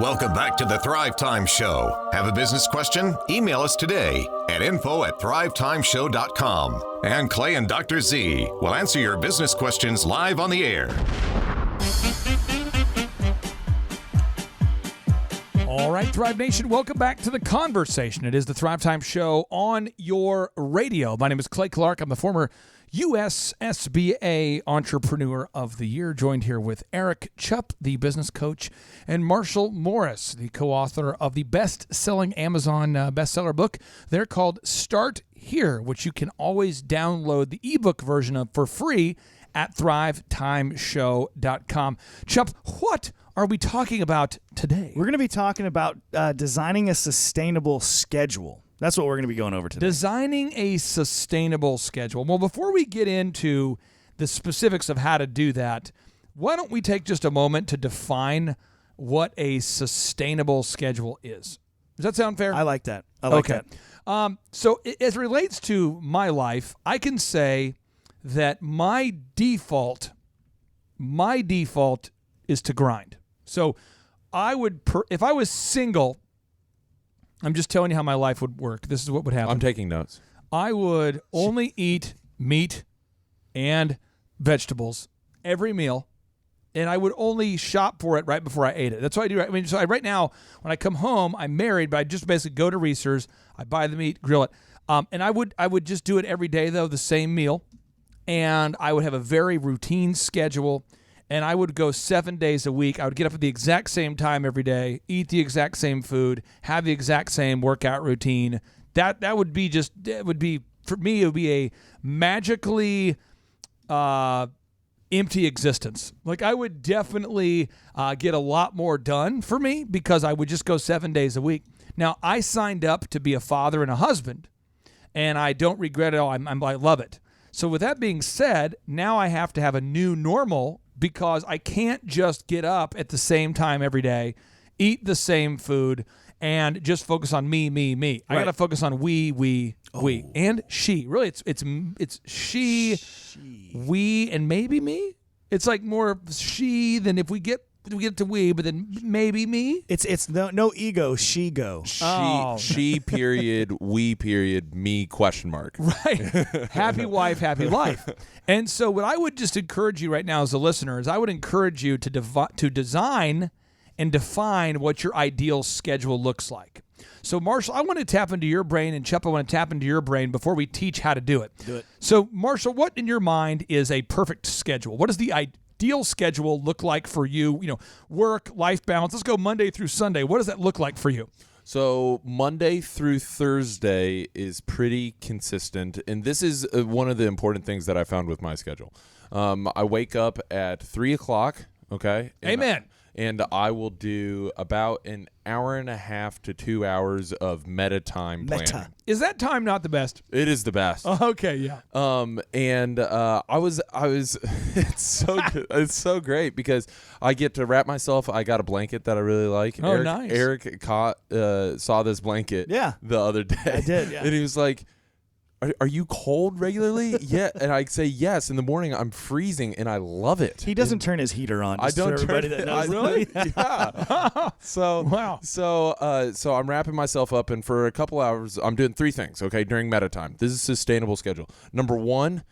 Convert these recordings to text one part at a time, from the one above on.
Welcome back to the Thrive Time Show. Have a business question? Email us today at info@thrivetimeshow.com. And Clay and Dr. Z will answer your business questions live on the air. All right, Thrive Nation, welcome back to the conversation. It is the Thrive Time Show on your radio. My name is Clay Clark. I'm the former USSBA Entrepreneur of the Year, joined here with Eric Chupp, the business coach, and Marshall Morris, the co-author of the best-selling Amazon bestseller book. They're called Start Here, which you can always download the ebook version of for free at thrivetimeshow.com. Chupp, what are we talking about today? We're going to be talking about designing a sustainable schedule. That's what we're going to be going over today. Designing a sustainable schedule. Well, before we get into the specifics of how to do that, why don't we take just a moment to define what a sustainable schedule is? Does that sound fair? I like that. I like that. So as it relates to my life, I can say that my default is to grind. So I would, if I was single, I'm just telling you how my life would work. This is what would happen. I'm taking notes. I would only eat meat and vegetables every meal, and I would only shop for it right before I ate it. That's what I do. I mean, so right now, when I come home, I'm married, but I just basically go to Reese's, I buy the meat, grill it, and I would just do it every day, though, the same meal, and I would have a very routine schedule. And I would go 7 days a week. I would get up at the exact same time every day, eat the exact same food, have the exact same workout routine. That would be just, it would be, for me, it would be a magically empty existence. Like, I would definitely get a lot more done for me because I would just go 7 days a week. Now, I signed up to be a father and a husband, and I don't regret it all. I love it. So with that being said, now I have to have a new normal because I can't just get up at the same time every day, eat the same food, and just focus on me. Right. I got to focus on we, and she. Really, it's she, we, and maybe me. It's like more she than if we get to we, but then maybe me. It's no ego, she go. She period, we period, me question mark. Right. Happy wife, happy life. And so what I would just encourage you right now as a listener is I would encourage you to design and define what your ideal schedule looks like. So, Marshall, I want to tap into your brain, and Chupp, I want to tap into your brain before we teach how to do it. Do it. So, Marshall, what in your mind is a perfect schedule? What does the ideal schedule look like for you? You know, work, life balance. Let's go Monday through Sunday. What does that look like for you? So Monday through Thursday is pretty consistent, and this is one of the important things that I found with my schedule. I wake up at 3 o'clock, okay? Amen. And I will do about an hour and a half to 2 hours of meta time planning. Is that time not the best? It is the best. Okay, yeah. I was it's so good. It's so great because I get to wrap myself. I got a blanket that I really like. Oh, nice. Eric saw this blanket the other day. I did, yeah. And he was like, Are you cold regularly? Yeah. And I say yes. In the morning, I'm freezing, and I love it. He doesn't turn his heater on. I don't turn it. Really? Yeah. So, wow. So I'm wrapping myself up, and for a couple hours, I'm doing three things, okay, during meta time. This is a sustainable schedule. Number one,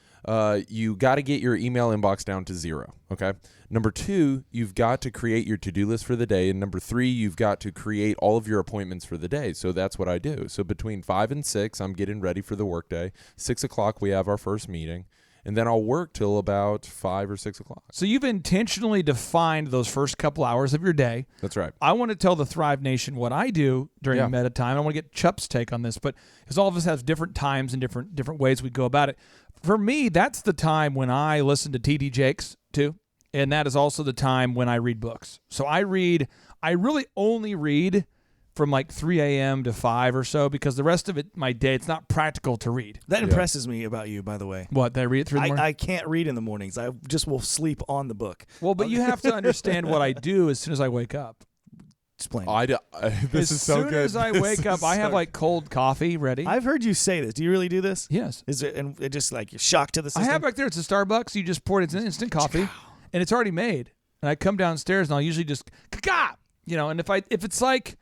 you got to get your email inbox down to 0, okay? Number 2, you've got to create your to-do list for the day. And number 3, you've got to create all of your appointments for the day. So that's what I do. So between 5 and 6, I'm getting ready for the workday. 6 o'clock, we have our first meeting. And then I'll work till about 5 or 6 o'clock. So you've intentionally defined those first couple hours of your day. That's right. I want to tell the Thrive Nation what I do during meta time. I want to get Chupp's take on this, but because all of us have different times and different ways we go about it. For me, that's the time when I listen to T.D. Jakes too, and that is also the time when I read books. So I really only read from like 3 a.m. to 5 or so, because the rest of it, my day, it's not practical to read. That impresses me about you, by the way. What, that I read it through the morning? I can't read in the mornings. I just will sleep on the book. Well, but you have to understand what I do as soon as I wake up. Explain. This is so good. As soon as I wake up, I have like cold coffee ready. I've heard you say this. Do you really do this? Yes. Is it, and it just like you're shocked to the system? I have back there. It's a Starbucks. You just pour it. It's an instant coffee, and it's already made. And I come downstairs, and I'll usually just And if it's like,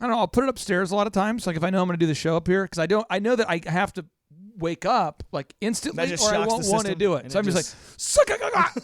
I don't know, I'll put it upstairs a lot of times. Like if I know I'm going to do the show up here, because I know that I have to wake up like instantly, That just or I shocks won't the want to system, do it. and So it I'm just like,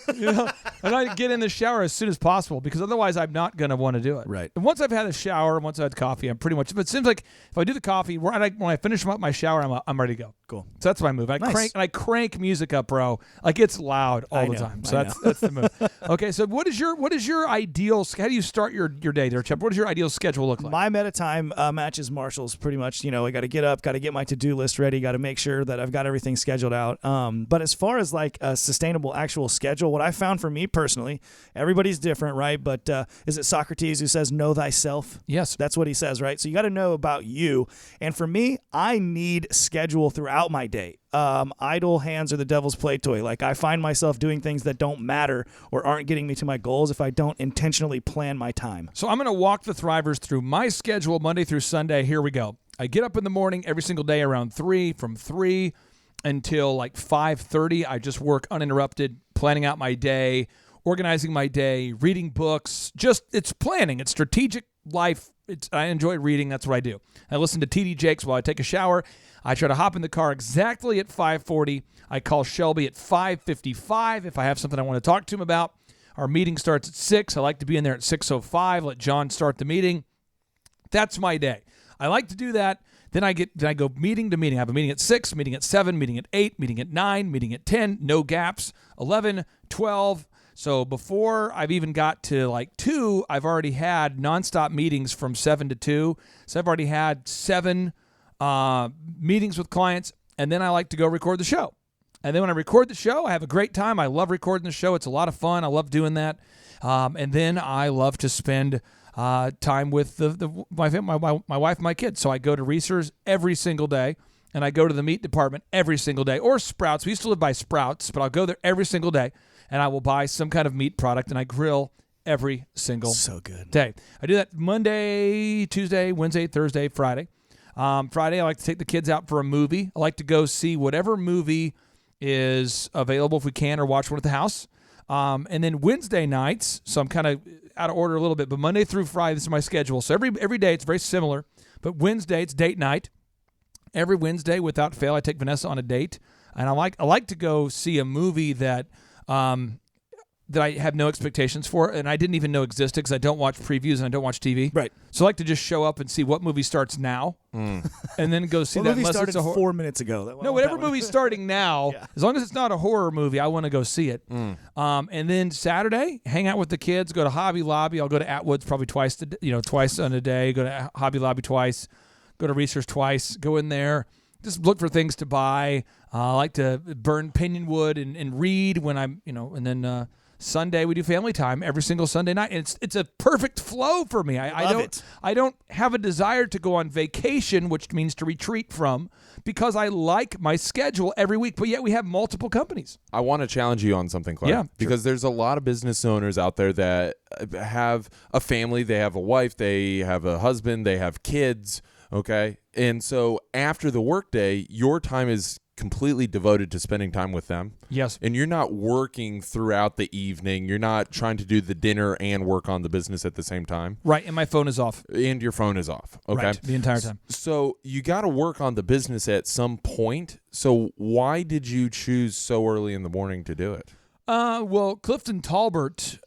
and I get in the shower as soon as possible, because otherwise I'm not going to want to do it. Right. And once I've had a shower, once I've had coffee, I'm pretty much. But it seems like if I do the coffee, when I finish my shower, I'm ready to go. Cool. So that's my move. I Nice. crank music up, bro. Like it's loud all I the know, time. So I that's the move. Okay. So what is your ideal? How do you start your day there, Chip? What does your ideal schedule look like? My meta time matches Marshall's pretty much. I got to get up, got to get my to-do list ready, got to make sure that I've got everything scheduled out. But as far as like a sustainable actual schedule, what I found for me personally, everybody's different, right? But is it Socrates who says, know thyself? Yes. That's what he says, right? So you got to know about you. And for me, I need schedule throughout my day. Idle hands are the devil's play toy. Like I find myself doing things that don't matter or aren't getting me to my goals if I don't intentionally plan my time. So I'm going to walk the Thrivers through my schedule Monday through Sunday. Here we go. I get up in the morning every single day around 3, from 3 until like 5:30. I just work uninterrupted, planning out my day, organizing my day, reading books. It's planning. It's strategic life. I enjoy reading. That's what I do. I listen to TD Jakes while I take a shower. I try to hop in the car exactly at 5:40. I call Shelby at 5:55 if I have something I want to talk to him about. Our meeting starts at 6. I like to be in there at 6:05. Let John start the meeting. That's my day. I like to do that. Then I go meeting to meeting. I have a meeting at 6, meeting at 7, meeting at 8, meeting at 9, meeting at 10, no gaps, 11, 12. So before I've even got to like 2, I've already had nonstop meetings from 7 to 2. So I've already had 7 meetings with clients, and then I like to go record the show. And then when I record the show, I have a great time. I love recording the show. It's a lot of fun. I love doing that. And then I love to spend time with my wife and my kids. So I go to Reese's every single day, and I go to the meat department every single day, or Sprouts. We used to live by Sprouts, but I'll go there every single day, and I will buy some kind of meat product, and I grill every single So good. day. I do that Monday, Tuesday, Wednesday, Thursday, Friday. Friday, I like to take the kids out for a movie. I like to go see whatever movie is available if we can, or watch one at the house. And then Wednesday nights, so I'm kind of out of order a little bit, but Monday through Friday, this is my schedule. So every day it's very similar, but Wednesday it's date night. Every Wednesday, without fail, I take Vanessa on a date, and I like to go see a movie that I have no expectations for, and I didn't even know existed because I don't watch previews and I don't watch TV. Right. So I like to just show up and see what movie starts now, and then go see Well, that. movie Unless started it's a 4 minutes ago. no, whatever movie's starting now, Yeah. as long as it's not a horror movie, I want to go see it. And then Saturday, hang out with the kids, go to Hobby Lobby. I'll go to Atwood's probably twice on a day. Go to Hobby Lobby twice. Go to Research twice. Go in there. Just look for things to buy. I like to burn pinion wood and read when I'm, and then Sunday we do family time every single Sunday night. And it's a perfect flow for me. I don't have a desire to go on vacation, which means to retreat from, because I like my schedule every week. But yet we have multiple companies. I want to challenge you on something, Clark. Yeah, because there's a lot of business owners out there that have a family, they have a wife, they have a husband, they have kids, okay? And so after the workday, your time is completely devoted to spending time with them. Yes. And you're not working throughout the evening. You're not trying to do the dinner and work on the business at the same time. Right, and my phone is off. And your phone is off, okay? Right, the entire time. So you got to work on the business at some point. So why did you choose so early in the morning to do it? Well, Clifton Talbert,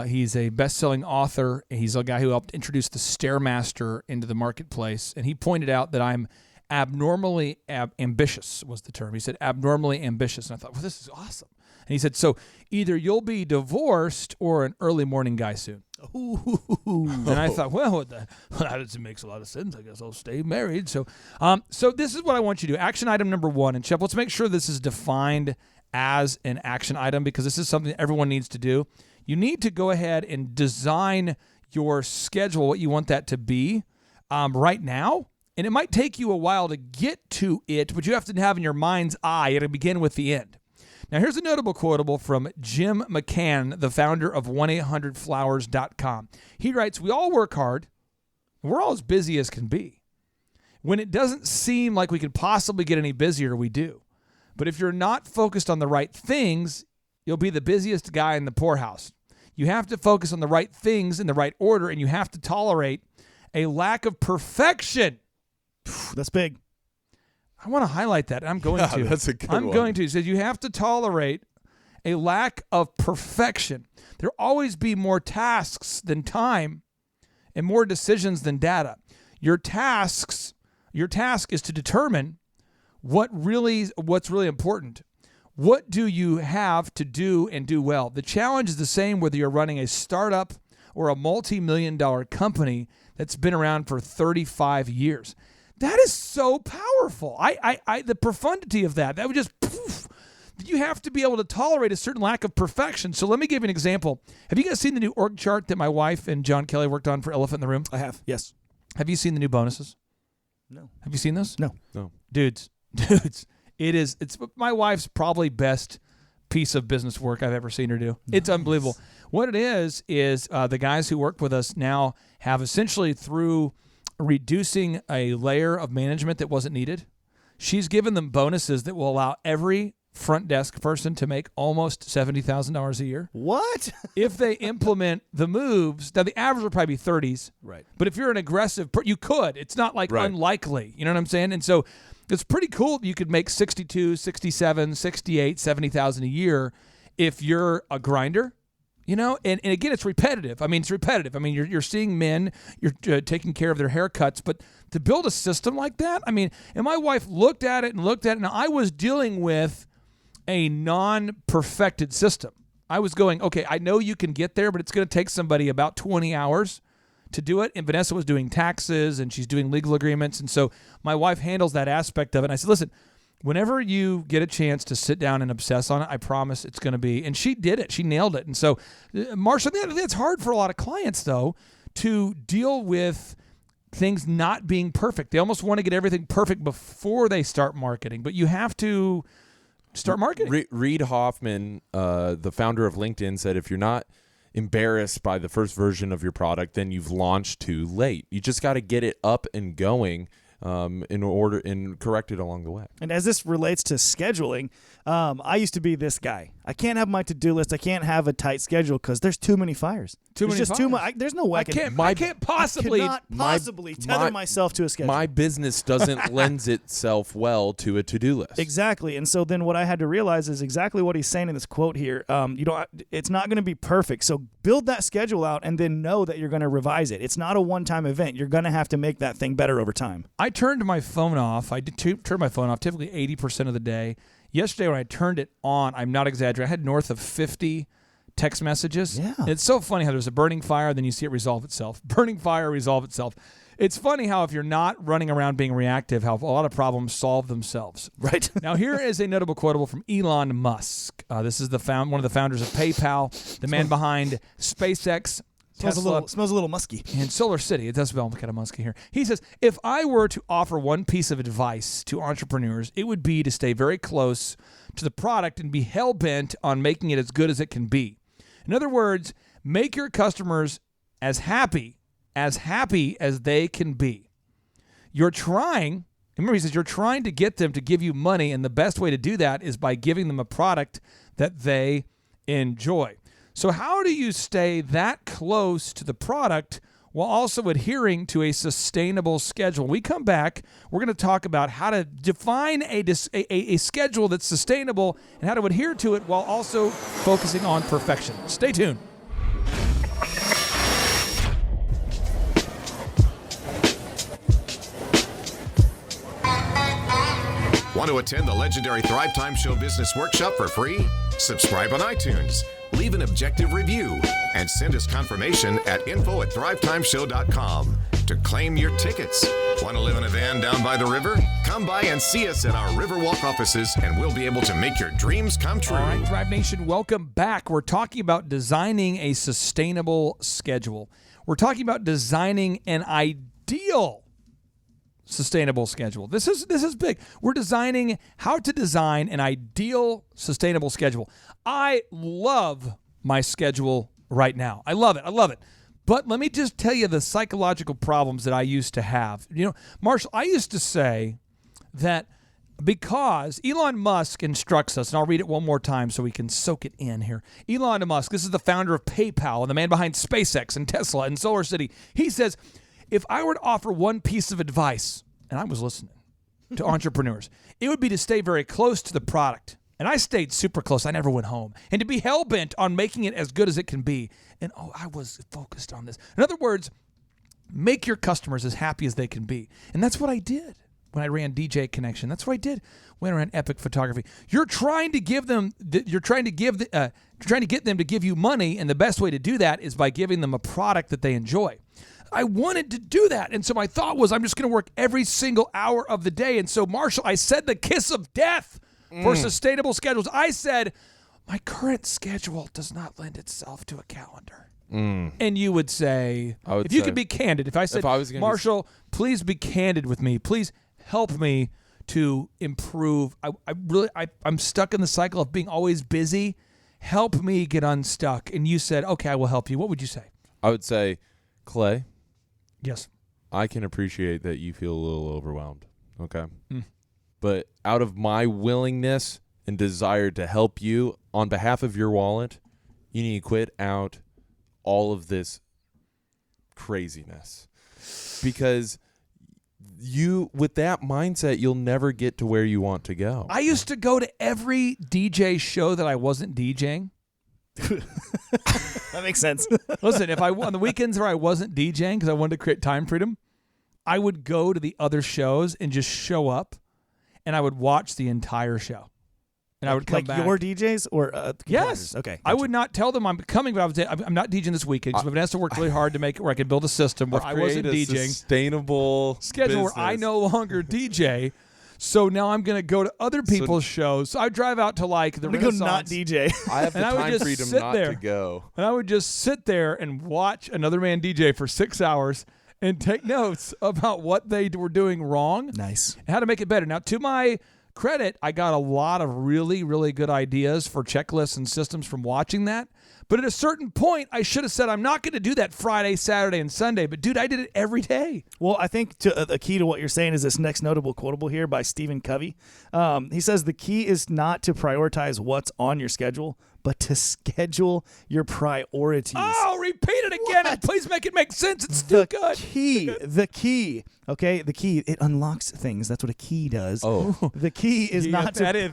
he's a best-selling author. He's a guy who helped introduce the Stairmaster into the marketplace, and he pointed out that I'm abnormally ambitious was the term. He said abnormally ambitious, and I thought, well, this is awesome. And he said, so either you'll be divorced or an early morning guy soon. And I thought, well, that makes a lot of sense. I guess I'll stay married. So this is what I want you to do. Action item number 1, and Chip, let's make sure this is defined as an action item, because this is something everyone needs to do. You need to go ahead and design your schedule, what you want that to be right now. And it might take you a while to get to it, but you have to have in your mind's eye, it'll begin with the end. Now, here's a notable quotable from Jim McCann, the founder of 1-800-Flowers.com. He writes, we all work hard. We're all as busy as can be. When it doesn't seem like we could possibly get any busier, we do. But if you're not focused on the right things, you'll be the busiest guy in the poorhouse. You have to focus on the right things in the right order, and you have to tolerate a lack of perfection. That's big. I want to highlight that. I'm going to. That's a good I'm one. going to. It says you have to tolerate a lack of perfection. There'll always be more tasks than time and more decisions than data. Your task is to determine what's really important. What do you have to do and do well? The challenge is the same whether you're running a startup or a multi-million-dollar company that's been around for 35 years. That is so powerful. The profundity of that would just poof. You have to be able to tolerate a certain lack of perfection. So let me give you an example. Have you guys seen the new org chart that my wife and John Kelly worked on for Elephant in the Room? I have. Yes. Have you seen the new bonuses? No. Have you seen this? No. Dudes, it's my wife's probably best piece of business work I've ever seen her do. Nice. It's unbelievable. What it is the guys who work with us now have essentially, through reducing a layer of management that wasn't needed, she's given them bonuses that will allow every front desk person to make almost $70,000 a year. What? If they implement the moves. Now, the average will probably be 30s. Right. But if you're an aggressive, you could. It's not like unlikely. You know what I'm saying? And so it's pretty cool that you could make 62, 67, 68, 70,000 a year if you're a grinder. You know, and again, it's repetitive. I mean, you're seeing men, you're taking care of their haircuts, but to build a system like that, I mean, and my wife looked at it. Now, I was dealing with a non-perfected system. I was going, okay, I know you can get there, but it's going to take somebody about 20 hours to do it. And Vanessa was doing taxes and she's doing legal agreements. And so my wife handles that aspect of it. And I said, listen, whenever you get a chance to sit down and obsess on it, I promise it's going to be, and she did it. She nailed it. And so, Marsha, that's hard for a lot of clients, though, to deal with things not being perfect. They almost want to get everything perfect before they start marketing, but you have to start marketing. Reid Hoffman, the founder of LinkedIn, said if you're not embarrassed by the first version of your product, then you've launched too late. You just got to get it up and going and correct it along the way. And as this relates to scheduling, I used to be this guy. I can't have my to-do list. I can't have a tight schedule because there's too many fires. Too much. There's no way I can't possibly tether myself to a schedule. My business doesn't lend itself well to a to-do list. Exactly. And so then what I had to realize is exactly what he's saying in this quote here. It's not going to be perfect. So build that schedule out and then know that you're going to revise it. It's not a one-time event. You're going to have to make that thing better over time. I turned my phone off. I did turn my phone off typically 80% of the day. Yesterday when I turned it on, I'm not exaggerating, I had north of 50 text messages. Yeah. And it's so funny how there's a burning fire, then you see it resolve itself. Burning fire, resolve itself. It's funny how if you're not running around being reactive, how a lot of problems solve themselves. Right. Now, here is a notable quotable from Elon Musk. This is one of the founders of PayPal, the man behind SpaceX, Tesla, smells a little musky. And Solar City. It does smell kind of musky here. He says, if I were to offer one piece of advice to entrepreneurs, it would be to stay very close to the product and be hell-bent on making it as good as it can be. In other words, make your customers as happy as they can be. Remember he says, you're trying to get them to give you money, and the best way to do that is by giving them a product that they enjoy. So how do you stay that close to the product while also adhering to a sustainable schedule? When we come back, we're going to talk about how to define a schedule that's sustainable and how to adhere to it while also focusing on perfection. Stay tuned. Want to attend the legendary Thrive Time Show Business Workshop for free? Subscribe on iTunes, leave an objective review, and send us confirmation at info@thrivetimeshow.com to claim your tickets. Want to live in a van down by the river? Come by and see us at our Riverwalk offices, and we'll be able to make your dreams come true. All right, Thrive Nation, welcome back. We're talking about designing a sustainable schedule. We're talking about designing an ideal sustainable schedule. This is big. We're designing how to design an ideal sustainable schedule. I love my schedule right now. I love it. But let me just tell you the psychological problems that I used to have. You know, Marshall, I used to say that Because Elon Musk instructs us, and I'll read it one more time so we can soak it in here. Elon Musk, this is the founder of PayPal and the man behind SpaceX and Tesla and Solar City. He says, if I were to offer one piece of advice, and I was listening to entrepreneurs, it would be to stay very close to the product. And I stayed super close. I never went home. And to be hell-bent on making it as good as it can be. And I was focused on this. In other words, make your customers as happy as they can be. And that's what I did when I ran DJ Connection. That's what I did when I ran Epic Photography. You're trying to give them, you're trying to get them to give you money, and the best way to do that is by giving them a product that they enjoy. I wanted to do that, and so my thought was I'm just going to work every single hour of the day. And so, Marshall, I said the kiss of death for sustainable schedules. I said, my current schedule does not lend itself to a calendar. And you would say, if you could be candid, if I said, Marshall, please be candid with me. Please help me to improve. I'm stuck in the cycle of being always busy. Help me get unstuck. And you said, okay, I will help you. What would you say? I would say, Clay. Yes. I can appreciate that you feel a little overwhelmed. Okay. But out of my willingness and desire to help you on behalf of your wallet, you need to quit out all of this craziness. Because with that mindset, you'll never get to where you want to go. I used to go to every DJ show that I wasn't DJing. That makes sense. Listen, if on the weekends where I wasn't DJing because I wanted to create time freedom, I would go to the other shows and just show up, and I would watch the entire show. And I would come back. Like your DJs or yes. Okay. Gotcha. I would not tell them I'm coming, but I would say I'm not DJing this weekend because Vanessa worked really hard to make it where I could build a system where I wasn't DJing. Sustainable schedule business. Where I no longer DJ. So now I'm going to go to other people's shows. So I drive out to like the Renaissance. Go not DJ. I have the time freedom not to go. And I would just sit there and watch another man DJ for 6 hours and take notes about what they were doing wrong. Nice. And how to make it better. Now, to my credit, I got a lot of really, really good ideas for checklists and systems from watching that. But at a certain point, I should have said, I'm not going to do that Friday, Saturday, and Sunday. But, dude, I did it every day. Well, I think the key to what you're saying is this next notable quotable here by Stephen Covey. He says, the key is not to prioritize what's on your schedule, but to schedule your priorities. Oh, repeat it again. And please make it make sense. It's the too good. The key. Okay, the key. It unlocks things. That's what a key does. Oh. The key is not to...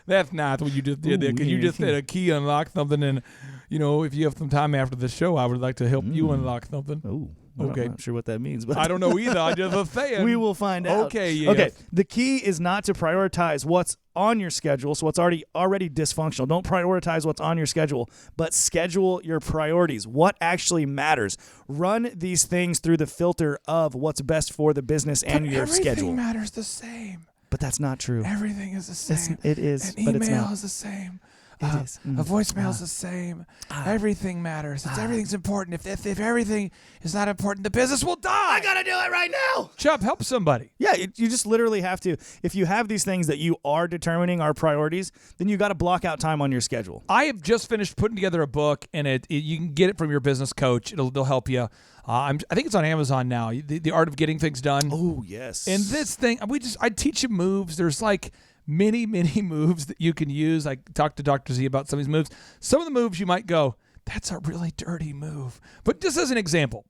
That's not what you just did there. Because you just said a key unlocked something. And, if you have some time after the show, I would like to help you unlock something. Oh. Okay. I'm not sure what that means, but I don't know either. I just a fan. We will find out. Okay, yeah. Okay. The key is not to prioritize what's on your schedule, so what's already dysfunctional. Don't prioritize what's on your schedule, but schedule your priorities. What actually matters? Run these things through the filter of what's best for the business and your schedule. Everything matters the same. But that's not true. Everything is the same. It is, An but it's email not. is the same. It is. A voicemail is the same. Everything matters. Everything's important. If everything is not important, the business will die. I gotta do it right now. Chubb, help somebody. Yeah, you just literally have to. If you have these things that you are determining are priorities, then you got to block out time on your schedule. I have just finished putting together a book, and you can get it from your business coach. They'll help you. I think it's on Amazon now. The Art of Getting Things Done. Oh yes. And this thing, I teach you moves. There's like many moves that you can use. I talked to Dr. Z about some of these moves. Some of the moves you might go, that's a really dirty move. But just as an example,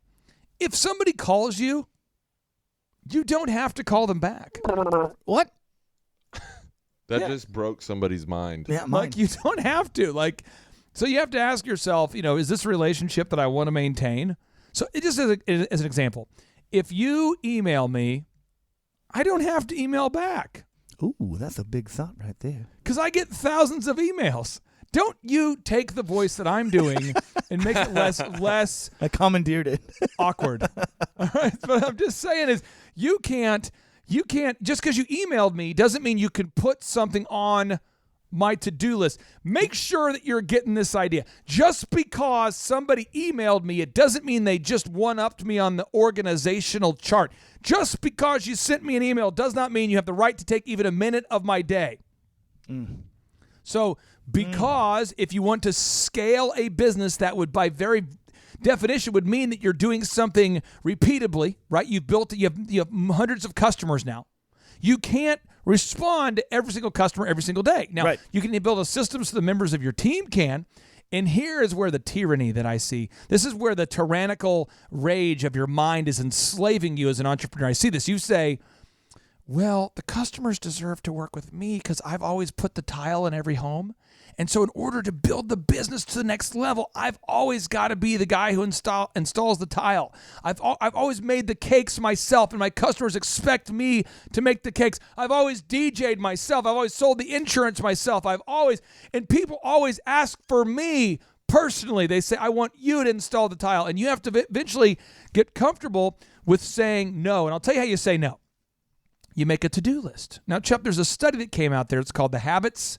if somebody calls you, you don't have to call them back. What? That just broke somebody's mind. Yeah, mine. Like, you don't have to. So you have to ask yourself, is this a relationship that I want to maintain? So it just as an example, if you email me, I don't have to email back. Ooh, that's a big thought right there. Because I get thousands of emails. Don't you take the voice that I'm doing and make it less I commandeered it. awkward. All right. But I'm just saying is you can't just because you emailed me doesn't mean you can put something on my to-do list. Make sure that you're getting this idea. Just because somebody emailed me, it doesn't mean they just one-upped me on the organizational chart. Just because you sent me an email does not mean you have the right to take even a minute of my day. So because if you want to scale a business, that would by very definition would mean that you're doing something repeatably, right? You have hundreds of customers now. You can't respond to every single customer every single day. Now, Right. you can build a system so the members of your team can. And here is where the tyranny that I see. This is where the tyrannical rage of your mind is enslaving you as an entrepreneur. I see this. You say, well, the customers deserve to work with me because I've always put the tile in every home. And so in order to build the business to the next level, I've always got to be the guy who installs the tile. I've always made the cakes myself, and my customers expect me to make the cakes. I've always DJ'd myself. I've always sold the insurance myself. And people always ask for me personally. They say, I want you to install the tile. And you have to eventually get comfortable with saying no. And I'll tell you how you say no. You make a to-do list. Now, Chuck, there's a study that came out there. It's called The Habits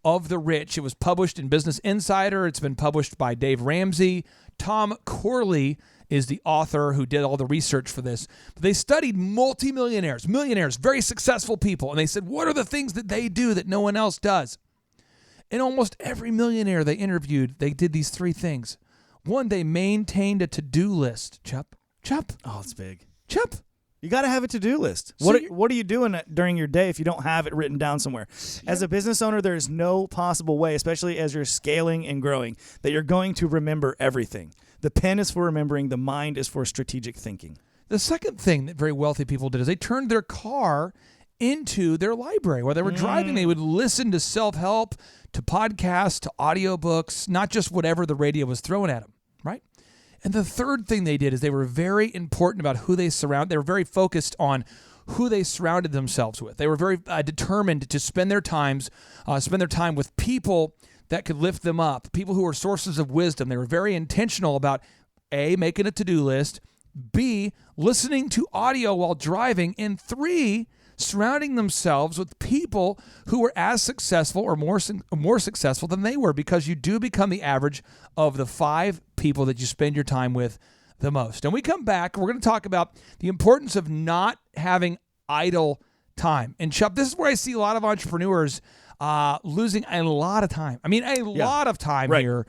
of the Rich. It was published in Business Insider. It's been published by Dave Ramsey. Tom Corley is the author who did all the research for this. But they studied multimillionaires, millionaires, very successful people, and they said, what are the things that they do that no one else does? And almost every millionaire they interviewed, they did these three things. One, they maintained a to-do list. Chup. Oh, it's big. Chup. You got to have a to-do list. So What are you doing during your day if you don't have it written down somewhere? As a business owner, there is no possible way, especially as you're scaling and growing, that you're going to remember everything. The pen is for remembering. The mind is for strategic thinking. The second thing that very wealthy people did is they turned their car into their library. While they were driving, they would listen to self-help, to podcasts, to audiobooks, not just whatever the radio was throwing at them, right? And the third thing they did is they were very important about who they surround. They were very focused on who they surrounded themselves with. They were very determined to spend their time with people that could lift them up, people who were sources of wisdom. They were very intentional about A, making a to-do list, B, listening to audio while driving, and 3, surrounding themselves with people who were as successful or more successful than they were, because you do become the average of the 5 people that you spend your time with the most. And we come back, we're going to talk about the importance of not having idle time. And Chuck, this is where I see a lot of entrepreneurs losing a lot of time. I mean, lot of time here.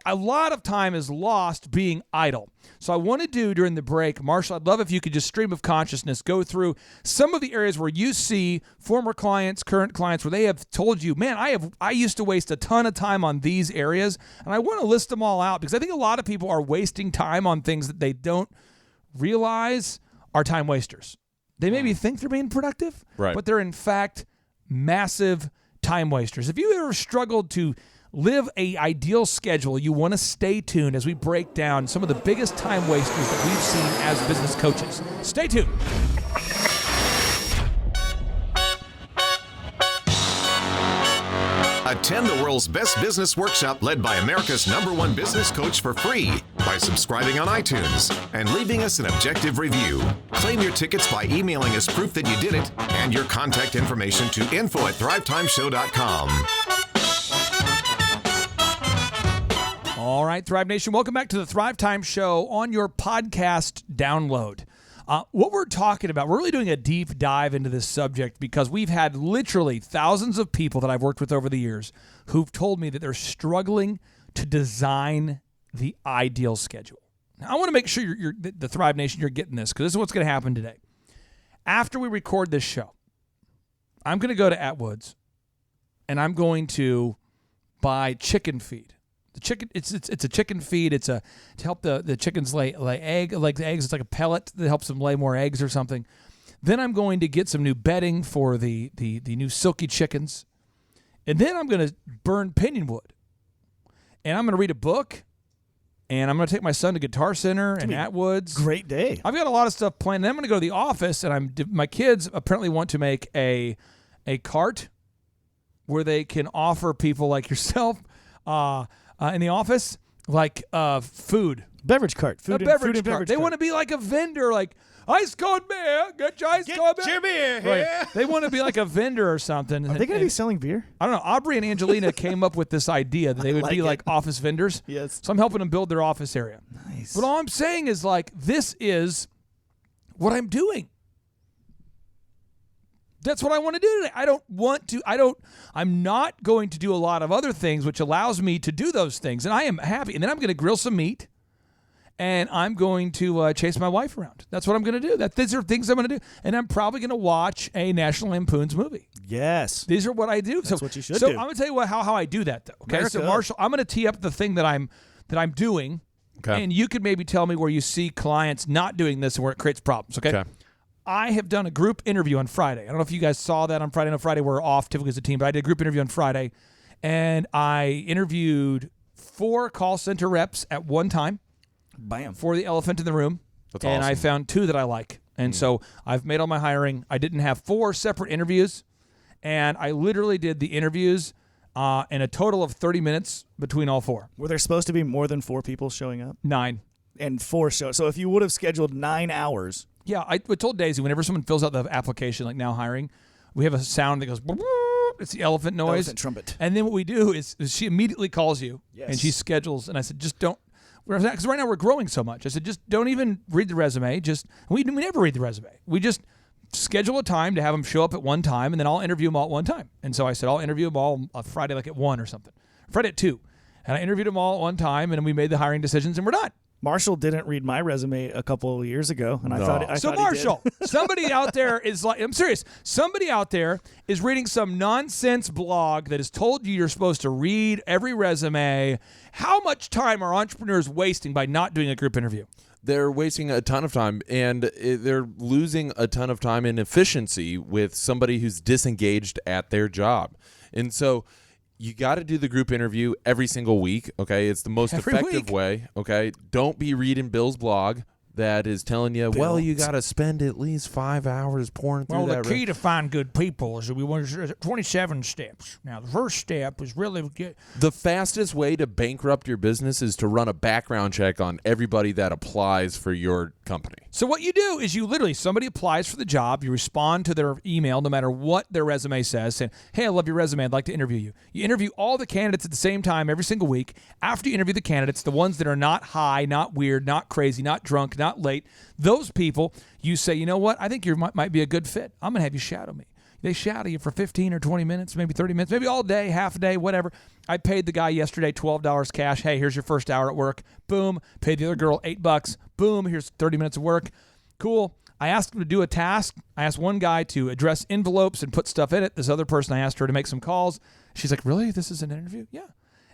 A lot of time is lost being idle. So I want to do during the break, Marshall, I'd love if you could just stream of consciousness, go through some of the areas where you see former clients, current clients, where they have told you, man, I used to waste a ton of time on these areas, and I want to list them all out because I think a lot of people are wasting time on things that they don't realize are time wasters. They maybe think they're being productive, but they're in fact massive time wasters. If you ever struggled to live a ideal schedule, you want to stay tuned as we break down some of the biggest time wasters that we've seen as business coaches. Stay tuned. Attend the world's best business workshop led by America's #1 business coach for free by subscribing on iTunes and leaving us an objective review. Claim your tickets by emailing us proof that you did it and your contact information to info@thrivetimeshow.com. All right, Thrive Nation, welcome back to the Thrive Time Show on your podcast download. What we're talking about, we're really doing a deep dive into this subject because we've had literally thousands of people that I've worked with over the years who've told me that they're struggling to design the ideal schedule. Now, I want to make sure you're the Thrive Nation, you're getting this, because this is what's going to happen today. After we record this show, I'm going to go to Atwoods and I'm going to buy chicken feed. The chicken, it's a chicken feed. It's to help the chickens lay eggs. It's like a pellet that helps them lay more eggs or something. Then I'm going to get some new bedding for the new silky chickens, and then I'm going to burn pinyon wood, and I'm going to read a book, and I'm going to take my son to Guitar Center and Atwoods. Great day. I've got a lot of stuff planned. Then I'm going to go to the office, and my kids apparently want to make a cart where they can offer people like yourself. In the office, like food. Beverage cart. Food and beverage cart. They want to be like a vendor, like ice cold beer. Get your ice cold beer. Get your beer Right. here. They want to be like a vendor or something. Are they going to be selling beer? I don't know. Aubrey and Angelina came up with this idea that they would be like office vendors. Yes. So I'm helping them build their office area. Nice. But all I'm saying is, like, this is what I'm doing. That's what I want to do today. I'm not going to do a lot of other things, which allows me to do those things. And I am happy. And then I'm going to grill some meat. and I'm going to chase my wife around. That's what I'm going to do. These are things I'm going to do. And I'm probably going to watch a National Lampoon's movie. Yes. These are what I do. That's what you should do. do. I'm going to tell you how I do that, though. Okay, America. So Marshall, I'm going to tee up the thing that I'm doing, and you could maybe tell me where you see clients not doing this and where it creates problems. Okay. I have done a group interview on Friday. I don't know if you guys saw that on Friday. No, Friday we're off typically as a team, but I did a group interview on Friday, and I interviewed 4 call center reps at one time. Bam. For the elephant in the room. That's and awesome. I found 2 that I like. And so I've made all my hiring. I didn't have 4 separate interviews, and I literally did the interviews in a total of 30 minutes between all 4. Were there supposed to be more than 4 people showing up? 9. And 4 shows. So if you would have scheduled 9 hours. Yeah, I told Daisy whenever someone fills out the application, like now hiring, we have a sound that goes, it's the elephant noise. Elephant trumpet. And then what we do is she immediately calls you, Yes. and she schedules. And I said, just don't. Because right now we're growing so much. I said, just don't even read the resume. We never read the resume. We just schedule a time to have them show up at one time, and then I'll interview them all at one time. And so I said, I'll interview them all Friday like at 1 or something. Friday at 2. And I interviewed them all at one time, and we made the hiring decisions, and we're done. Marshall didn't read my resume a couple of years ago, and I thought he Marshall, did. somebody out there is like, I'm serious. Somebody out there is reading some nonsense blog that has told you you're supposed to read every resume. How much time are entrepreneurs wasting by not doing a group interview? They're wasting a ton of time, and they're losing a ton of time in efficiency with somebody who's disengaged at their job. And so you got to do the group interview every single week, okay? It's the most Every effective week. way, okay? Don't be reading Bill's blog that is telling you, well, you got to spend at least 5 hours pouring through that. The key to find good people is we want 27 steps. Now, the first step is really get. The fastest way to bankrupt your business is to run a background check on everybody that applies for your company. So what you do is somebody applies for the job, you respond to their email no matter what their resume says, saying, hey, I love your resume, I'd like to interview you. You interview all the candidates at the same time every single week. After you interview the candidates, the ones that are not high, not weird, not crazy, not drunk, not late, those people, you say, you know what, I think you might be a good fit. I'm going to have you shadow me. They shadow you for 15 or 20 minutes, maybe 30 minutes, maybe all day, half a day, whatever. I paid the guy yesterday $12 cash. Hey, here's your first hour at work. Boom. Paid the other girl $8. Boom. Here's 30 minutes of work. Cool. I asked him to do a task. I asked one guy to address envelopes and put stuff in it. This other person, I asked her to make some calls. She's like, really? This is an interview? Yeah.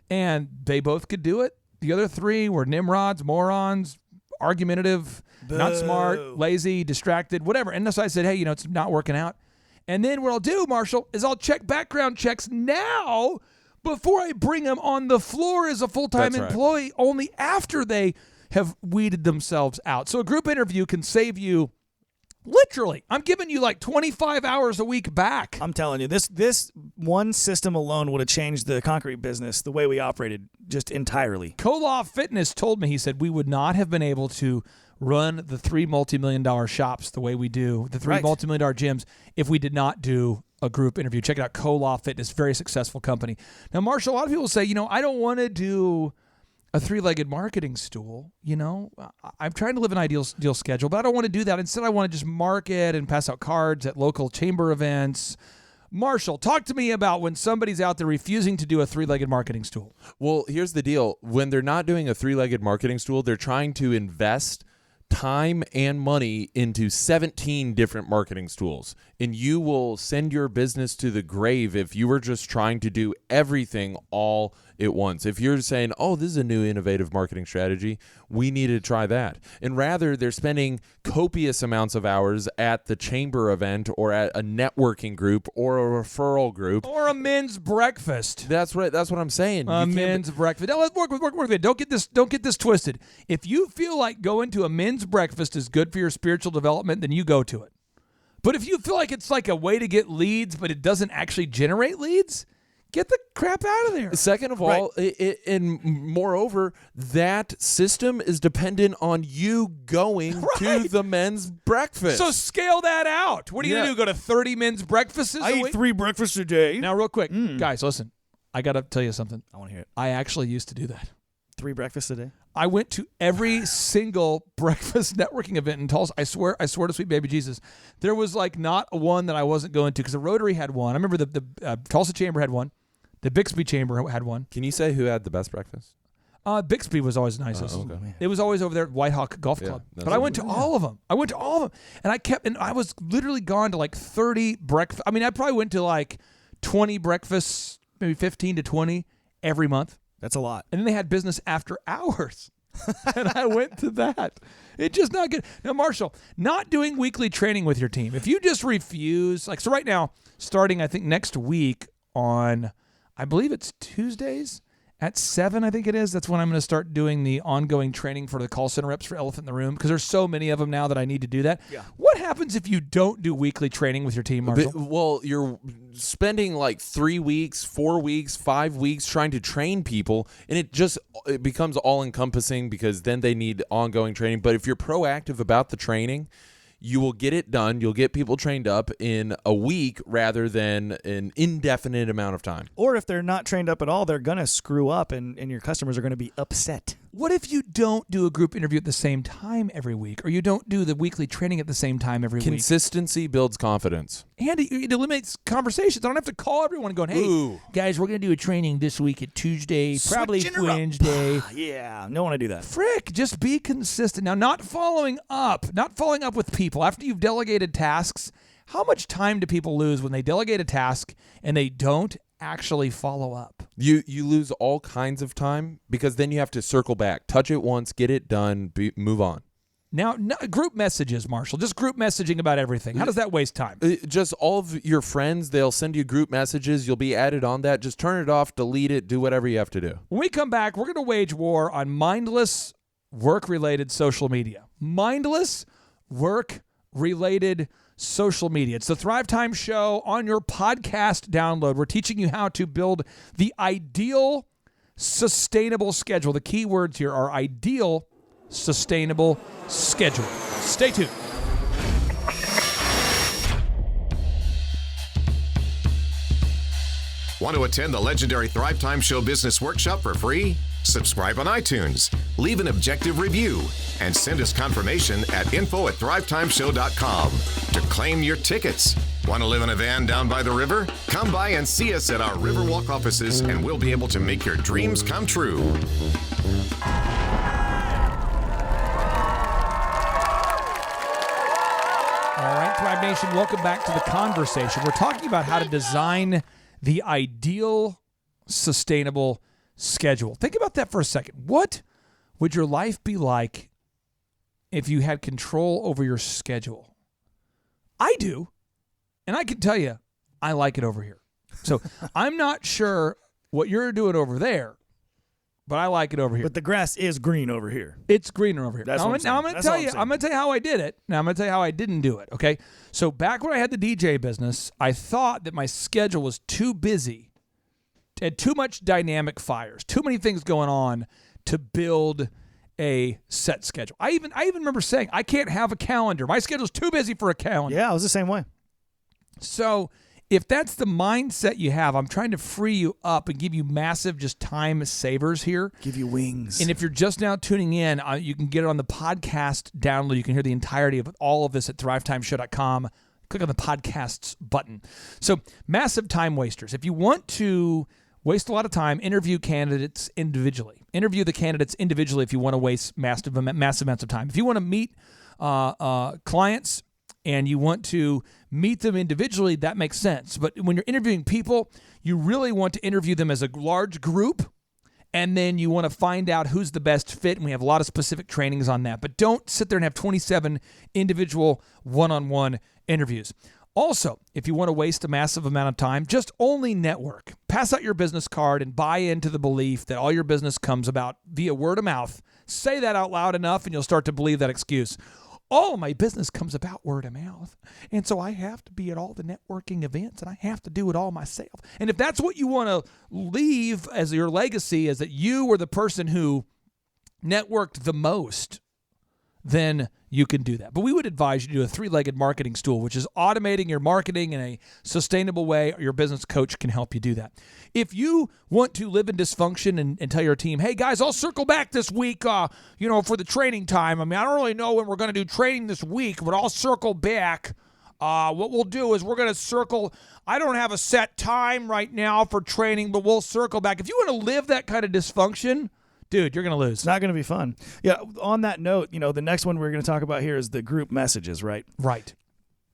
And they both could do it. The other 3 were nimrods, morons, argumentative, not smart, lazy, distracted, whatever. And so I said, hey, it's not working out. And then what I'll do, Marshall, is I'll check background checks now before I bring them on the floor as a full-time That's right. employee, only after they have weeded themselves out. So a group interview can save you, literally, I'm giving you like 25 hours a week back. I'm telling you, this one system alone would have changed the concrete business, the way we operated, just entirely. Koloff Fitness told me, he said, we would not have been able to run the 3 multi-million-dollar shops the way we do, the 3 Right. multi-million-dollar gyms, if we did not do a group interview. Check it out, Koloff Fitness, very successful company. Now, Marshall, a lot of people say, I don't want to do a 3-legged marketing stool. I'm trying to live an ideal schedule, but I don't want to do that. Instead, I want to just market and pass out cards at local chamber events. Marshall, talk to me about when somebody's out there refusing to do a 3-legged marketing stool. Well, here's the deal. When they're not doing a 3-legged marketing stool, they're trying to invest time and money into 17 different marketing stools. And you will send your business to the grave if you were just trying to do everything all at once. If you're saying, oh, this is a new innovative marketing strategy, we need to try that. And rather, they're spending copious amounts of hours at the chamber event or at a networking group or a referral group. Or a men's breakfast. That's right. That's what I'm saying. A men's breakfast. Now let's work with it. Don't get this twisted. If you feel like going to a men's breakfast is good for your spiritual development, then you go to it. But if you feel like it's like a way to get leads, but it doesn't actually generate leads, get the crap out of there. Second of all, and moreover, that system is dependent on you going to the men's breakfast. So scale that out. What are you going to do? Go to 30 men's breakfasts a week? 3 breakfasts a day. Now, real quick, guys, listen. I got to tell you something. I want to hear it. I actually used to do that. 3 breakfasts a day? I went to every single breakfast networking event in Tulsa. I swear to sweet baby Jesus. There was like not one that I wasn't going to because the Rotary had one. I remember the Tulsa Chamber had one. The Bixby Chamber had one. Can you say who had the best breakfast? Bixby was always the nicest. It was always over there at White Hawk Golf Club. But I went to all of them. And I was literally gone to like 30 breakfast. I mean, I probably went to like 20 breakfasts, maybe 15 to 20 every month. That's a lot. And then they had business after hours. And I went to that. It's just not good. Now, Marshall, not doing weekly training with your team. If you just refuse, like, so right now, starting, I think, next week on, I believe it's Tuesdays at 7, I think it is. That's when I'm going to start doing the ongoing training for the call center reps for Elephant in the Room, because there's so many of them now that I need to do that. Yeah. What happens if you don't do weekly training with your team, Marshall? Well, you're spending like 3 weeks, 4 weeks, 5 weeks trying to train people, and it becomes all-encompassing because then they need ongoing training. But if you're proactive about the training, you will get it done. You'll get people trained up in a week rather than an indefinite amount of time. Or if they're not trained up at all, they're going to screw up and your customers are going to be upset. What if you don't do a group interview at the same time every week, or you don't do the weekly training at the same time every week? Consistency builds confidence. And it eliminates conversations. I don't have to call everyone going, hey, guys, we're going to do a training this week at Tuesday, probably Wednesday. Yeah, don't want to do that. Frick, just be consistent. Now, not following up with people after you've delegated tasks. How much time do people lose when they delegate a task and they don't actually follow up? You lose all kinds of time because then you have to circle back, touch it once, get it done, move on. Now, group messages, Marshall, just group messaging about everything. How does that waste time? Just all of your friends, they'll send you group messages. You'll be added on that. Just turn it off, delete it, do whatever you have to do. When we come back, we're going to wage war on mindless work-related social media. Mindless work-related social media. It's the Thrive Time Show on your podcast download. We're teaching you how to build the ideal sustainable schedule. The key words here are ideal sustainable schedule. Stay tuned. Want to attend the legendary Thrive Time Show Business Workshop for free? Subscribe on iTunes, leave an objective review, and send us confirmation at info@thrivetimeshow.com to claim your tickets. Want to live in a van down by the river? Come by and see us at our Riverwalk offices, and we'll be able to make your dreams come true. All right, Thrive Nation, welcome back to the conversation. We're talking about how to design the ideal sustainable schedule. Think about that for a second. What would your life be like if you had control over your schedule? I do. And I can tell you, I like it over here. So I'm not sure what you're doing over there, but I like it over here. But the grass is green over here. It's greener over here. That's now, what I'm going to tell you. I'm going to tell you how I did it. Now I'm going to tell you how I didn't do it. Okay. So back when I had the DJ business, I thought that my schedule was too busy, had too much dynamic fires, too many things going on to build a set schedule. I even remember saying I can't have a calendar. My schedule's too busy for a calendar. Yeah, I was the same way. So if that's the mindset you have, I'm trying to free you up and give you massive just time savers here. Give you wings. And if you're just now tuning in, you can get it on the podcast download. You can hear the entirety of all of this at thrivetimeshow.com. Click on the podcasts button. So massive time wasters. If you want to waste a lot of time, interview candidates individually. Interview the candidates individually if you want to waste massive amounts of time. If you want to meet clients and you want to meet them individually, that makes sense. But when you're interviewing people, you really want to interview them as a large group, and then you want to find out who's the best fit, and we have a lot of specific trainings on that. But don't sit there and have 27 individual one-on-one interviews. Also, if you want to waste a massive amount of time, just only network. Pass out your business card and buy into the belief that all your business comes about via word of mouth. Say that out loud enough, and you'll start to believe that excuse. All of my business comes about word of mouth, and so I have to be at all the networking events, and I have to do it all myself. And if that's what you want to leave as your legacy, is that you were the person who networked the most, then you can do that. But we would advise you to do a three-legged marketing stool, which is automating your marketing in a sustainable way. Your business coach can help you do that. If you want to live in dysfunction and tell your team, hey, guys, I'll circle back this week, for the training time. I mean, I don't really know when we're going to do training this week, but I'll circle back. What we'll do is we're going to circle. I don't have a set time right now for training, but we'll circle back. If you want to live that kind of dysfunction, dude, you're going to lose. It's not going to be fun. Yeah. On that note, the next one we're going to talk about here is the group messages, right? Right.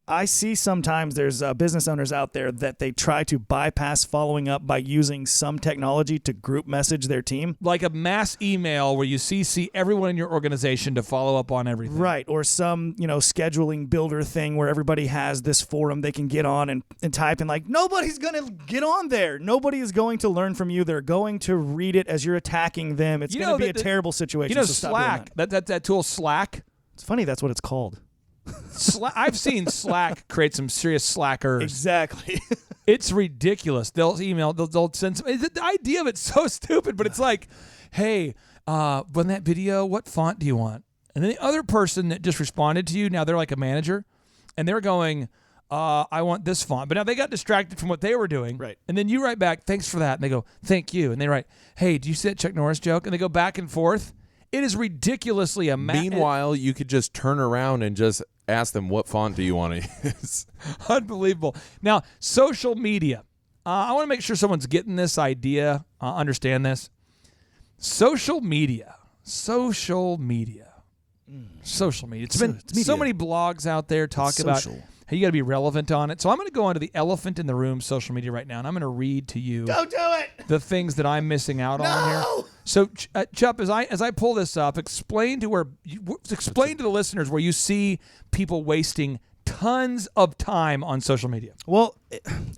I see sometimes there's business owners out there that they try to bypass following up by using some technology to group message their team. Like a mass email where you CC everyone in your organization to follow up on everything. Right. Or some, scheduling builder thing where everybody has this forum they can get on and type in like, nobody's going to get on there. Nobody is going to learn from you. They're going to read it as you're attacking them. It's going to be a terrible situation. So stop doing Slack, that tool Slack. It's funny that's what it's called. I've seen Slack create some serious slackers. Exactly. It's ridiculous. They'll email, they'll send some. The idea of it's so stupid, but it's like, hey, when that video, what font do you want? And then the other person that just responded to you, now they're like a manager, and they're going, I want this font. But now they got distracted from what they were doing. Right. And then you write back, thanks for that. And they go, thank you. And they write, hey, do you see that Chuck Norris joke? And they go back and forth. It is ridiculously Meanwhile, you could just turn around and just ask them, what font do you want to use? Unbelievable. Now, social media. I want to make sure someone's getting this idea, understand this. Social media. It's been so many blogs out there talking about how you got to be relevant on it. So I'm going to go onto the elephant in the room social media right now, and I'm going to read to you Don't do it. the things that I'm missing out on here. So, Chup, as I pull this up, explain to the listeners where you see people wasting tons of time on social media. Well,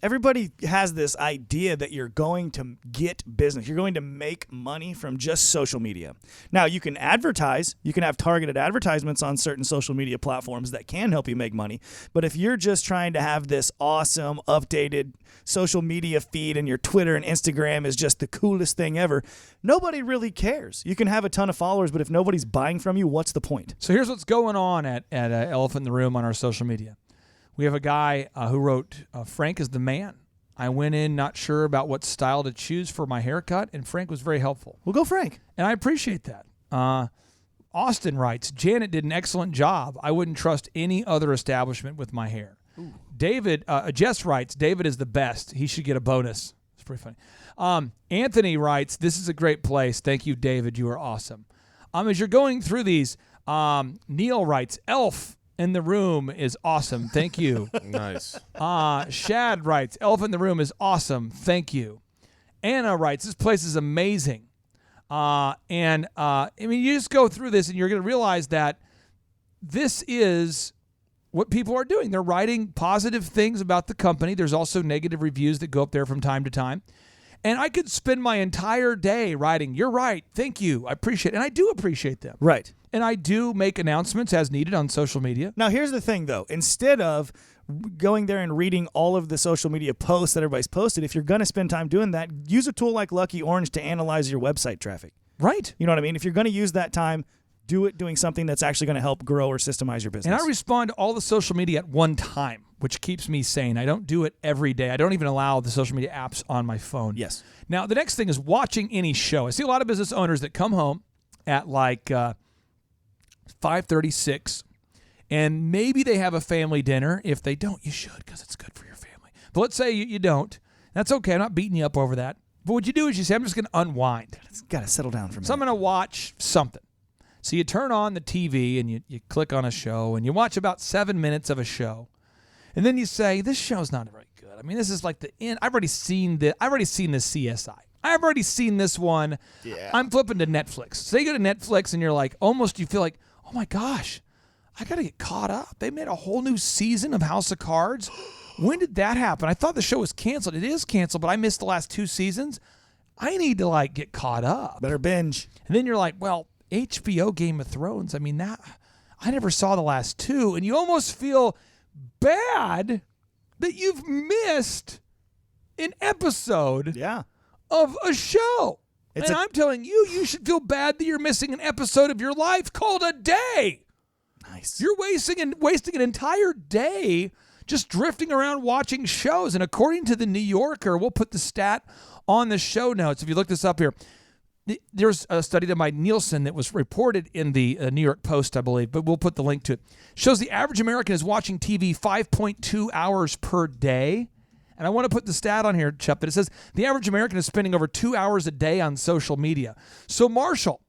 everybody has this idea that you're going to get business. You're going to make money from just social media. Now, you can advertise. You can have targeted advertisements on certain social media platforms that can help you make money. But if you're just trying to have this awesome, updated social media feed and your Twitter and Instagram is just the coolest thing ever, nobody really cares. You can have a ton of followers, but if nobody's buying from you, what's the point? So here's what's going on at Elephant in the Room on our social media. We have a guy who wrote, Frank is the man. I went in not sure about what style to choose for my haircut, and Frank was very helpful. Well, go Frank. And I appreciate that. Austin writes, Janet did an excellent job. I wouldn't trust any other establishment with my hair. Ooh. David, Jess writes, David is the best. He should get a bonus. It's pretty funny. Anthony writes, this is a great place. Thank you, David. You are awesome. As you're going through these, Neil writes, Elf in the Room is awesome. Thank you. Nice. Shad writes, Elf in the Room is awesome. Thank you. Anna writes, this place is amazing. You just go through this and you're going to realize that this is what people are doing. They're writing positive things about the company. There's also negative reviews that go up there from time to time. And I could spend my entire day writing, you're right, thank you, I appreciate it. And I do appreciate them. Right. And I do make announcements as needed on social media. Now, here's the thing, though. Instead of going there and reading all of the social media posts that everybody's posted, if you're going to spend time doing that, use a tool like Lucky Orange to analyze your website traffic. Right. You know what I mean? If you're going to use that time, do it doing something that's actually going to help grow or systemize your business. And I respond to all the social media at one time, which keeps me sane. I don't do it every day. I don't even allow the social media apps on my phone. Yes. Now, the next thing is watching any show. I see a lot of business owners that come home at like 5:36, and maybe they have a family dinner. If they don't, you should, because it's good for your family. But let's say you don't. That's okay. I'm not beating you up over that. But what you do is you say, I'm just going to unwind. It's got to settle down for me. So I'm going to watch something. So you turn on the TV and you click on a show and you watch about 7 minutes of a show. And then you say, this show's not very good. I mean, this is like the end. I've already seen this CSI. I've already seen this one. Yeah. I'm flipping to Netflix. So you go to Netflix and you're like, almost you feel like, oh my gosh, I got to get caught up. They made a whole new season of House of Cards. When did that happen? I thought the show was canceled. It is canceled, but I missed the last 2 seasons. I need to get caught up. Better binge. And then you're like, well, HBO Game of Thrones, I mean, that I never saw the last 2, and you almost feel bad that you've missed an episode of a show. I'm telling you, you should feel bad that you're missing an episode of your life called a day. Nice. You're wasting an entire day just drifting around watching shows. And according to the New Yorker, we'll put the stat on the show notes. If you look this up here, there's a study done by Nielsen that was reported in the New York Post, I believe, but we'll put the link to it. Shows the average American is watching TV 5.2 hours per day. And I want to put the stat on here, Chuck, that it says the average American is spending over 2 hours a day on social media. So, Marshall,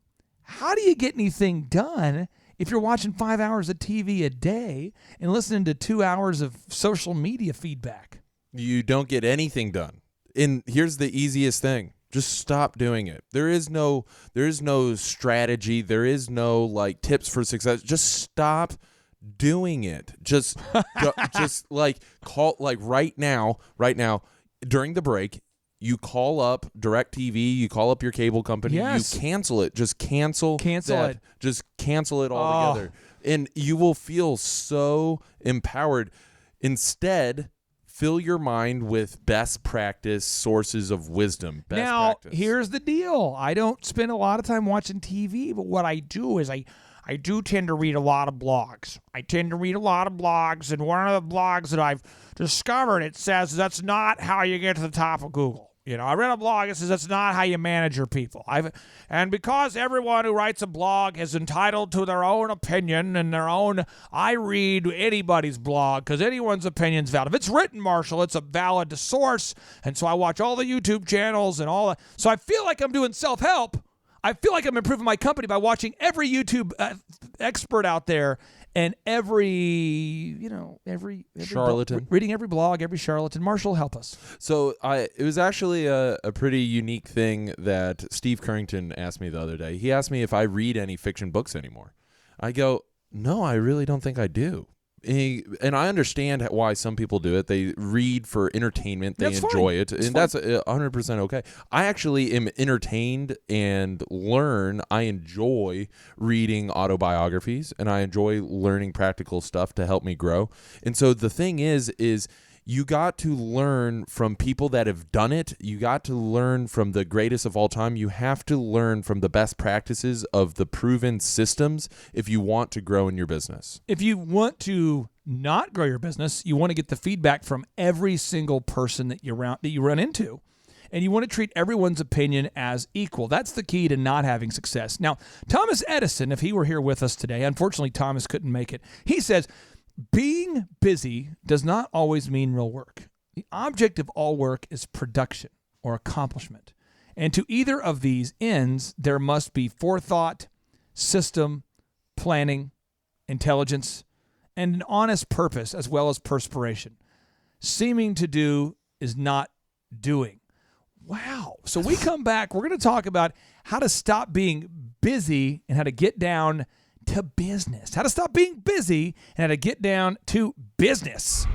how do you get anything done if you're watching 5 hours of TV a day and listening to 2 hours of social media feedback? You don't get anything done. And here's the easiest thing. Just stop doing it. There is no strategy. There is no like tips for success. Just stop doing it. Just like call like right now during the break, you call up DirecTV, you call up your cable company, Yes. you cancel it. Just cancel that. it. Just cancel it altogether. And you will feel so empowered. Instead, fill your mind with best practice sources of wisdom. Now, Practice. here's the deal. I don't spend a lot of time watching TV, but what I do is I do tend to read a lot of blogs. And one of the blogs that I've discovered, it says that's not how you get to the top of Google. You know, I read a blog that says that's not how you manage your people. And because everyone who writes a blog is entitled to their own opinion and their own, I read anybody's blog because anyone's opinion's valid. If it's written, Marshall, it's a valid source. And so I watch all the YouTube channels and all that. So I feel like I'm doing self-help. I feel like I'm improving my company by watching every YouTube expert out there and every charlatan. reading every blog, every charlatan. Marshall, help us. So it was actually a pretty unique thing that Steve Currington asked me the other day. He asked me if I read any fiction books anymore. I go, no, I really don't think I do. And I understand why some people do it. They read for entertainment. They enjoy it. And that's 100% okay. I actually am entertained and learn. I enjoy reading autobiographies, and I enjoy learning practical stuff to help me grow. And so the thing is you got to learn from people that have done it. You got to learn from the greatest of all time. You have to learn from the best practices of the proven systems if you want to grow in your business. If you want to not grow your business, you want to get the feedback from every single person that you run into. And you want to treat everyone's opinion as equal. That's the key to not having success. Now, Thomas Edison, if he were here with us today, unfortunately Thomas couldn't make it. He says, being busy does not always mean real work. The object of all work is production or accomplishment. And to either of these ends, there must be forethought, system, planning, intelligence, and an honest purpose as well as perspiration. Seeming to do is not doing. Wow. So we come back, we're going to talk about how to stop being busy and how to get down to business. How to stop being busy and how to get down to business.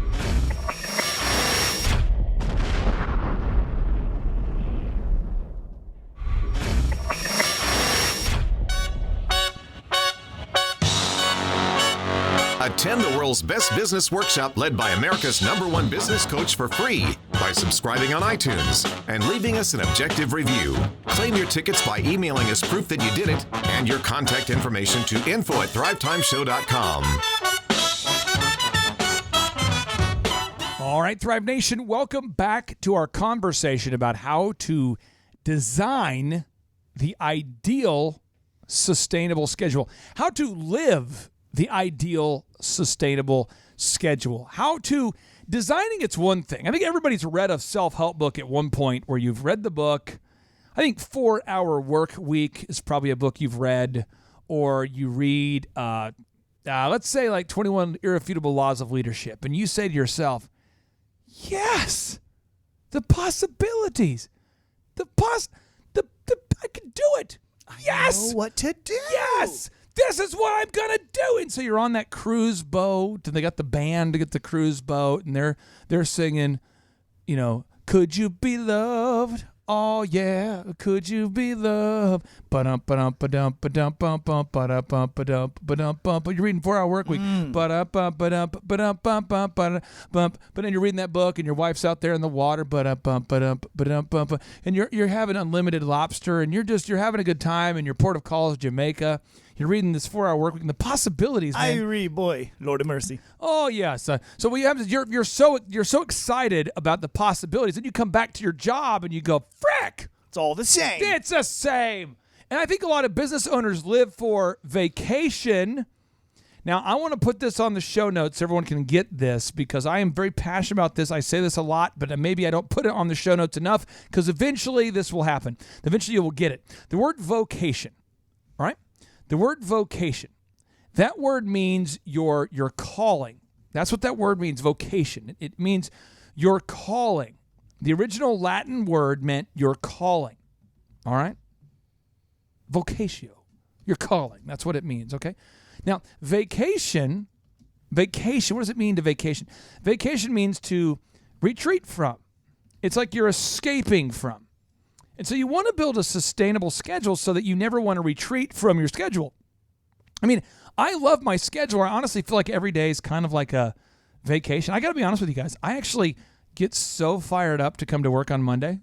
Attend the world's best business workshop led by America's #1 business coach for free by subscribing on iTunes and leaving us an objective review. Claim your tickets by emailing us proof that you did it and your contact information to info@thrivetimeshow.com. All right, Thrive Nation, welcome back to our conversation about how to design the ideal sustainable schedule, how to live the ideal sustainable schedule. Designing it's one thing. I think everybody's read a self-help book at one point where you've read the book. I think 4 Hour Work Week is probably a book you've read, or you read, let's say like 21 Irrefutable Laws of Leadership, and you say to yourself, yes, the possibilities, I can do it. Yes. I know what to do. Yes. This is what I'm going to do. And so you're on that cruise boat, and they got the band to get the cruise boat, and they're singing, could you be loved? Oh yeah, could you be loved? Ba-dum ba-dum ba-dum ba-dum bum bum ba-dum bum ba-dum ba-dum bum. But you're reading 4 Hour Work Week. Ba-dum bum ba-dum ba-dum bum bum ba-dum bum. But then you're reading that book, and your wife's out there in the water. Ba-dum bum ba-dum ba-dum bum. And you're having unlimited lobster, and you're having a good time in your port of call is Jamaica. You're reading this 4 Hour Work Week and the possibilities, man. I read, boy, Lord of mercy. Oh yes. So what you have is you're so excited about the possibilities, and you come back to your job and you go, frick, It's all the same. it's the same. And I think a lot of business owners live for vacation Now, I want to put this on the show notes so everyone can get this because I am very passionate about this. I say this a lot, but maybe I don't put it on the show notes enough because eventually this will happen. Eventually you will get it. The word vocation, all right? The word vocation, that word means your calling. That's what that word means, vocation. It means your calling. The original Latin word meant your calling, all right? Vocatio, your calling. That's what it means, okay? Now, vacation, what does it mean to vacation? Vacation means to retreat from. It's like you're escaping from. And so you want to build a sustainable schedule so that you never want to retreat from your schedule. I mean, I love my schedule. I honestly feel like every day is kind of like a vacation. I got to be honest with you guys. I actually get so fired up to come to work on Monday,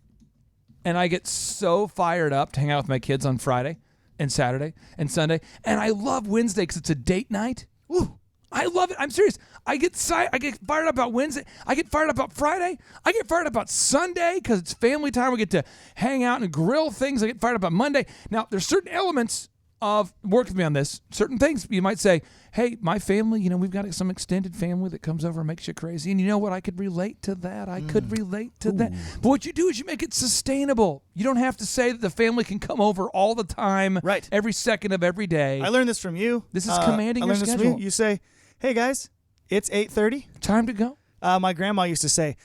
and I get so fired up to hang out with my kids on Friday and Saturday and Sunday, and I love Wednesday because it's a date night. Woo! I love it. I'm serious. I get fired up about Wednesday. I get fired up about Friday. I get fired up about Sunday because it's family time. We get to hang out and grill things. I get fired up about Monday. Now, there's certain elements of, work with me on this, certain things you might say, hey, my family, we've got some extended family that comes over and makes you crazy. And you know what? I could relate to that. I could relate to that. But what you do is you make it sustainable. You don't have to say that the family can come over all the time, right, every second of every day. I learned this from you. This is commanding your schedule. From you. You say, hey, guys, it's 8:30. Time to go. My grandma used to say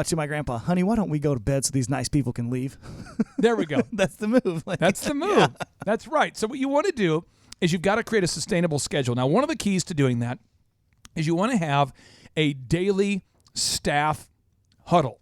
to my grandpa, honey, why don't we go to bed so these nice people can leave? There we go. That's the move. That's the move. Yeah. That's right. So what you want to do is you've got to create a sustainable schedule. Now, one of the keys to doing that is you want to have a daily staff huddle.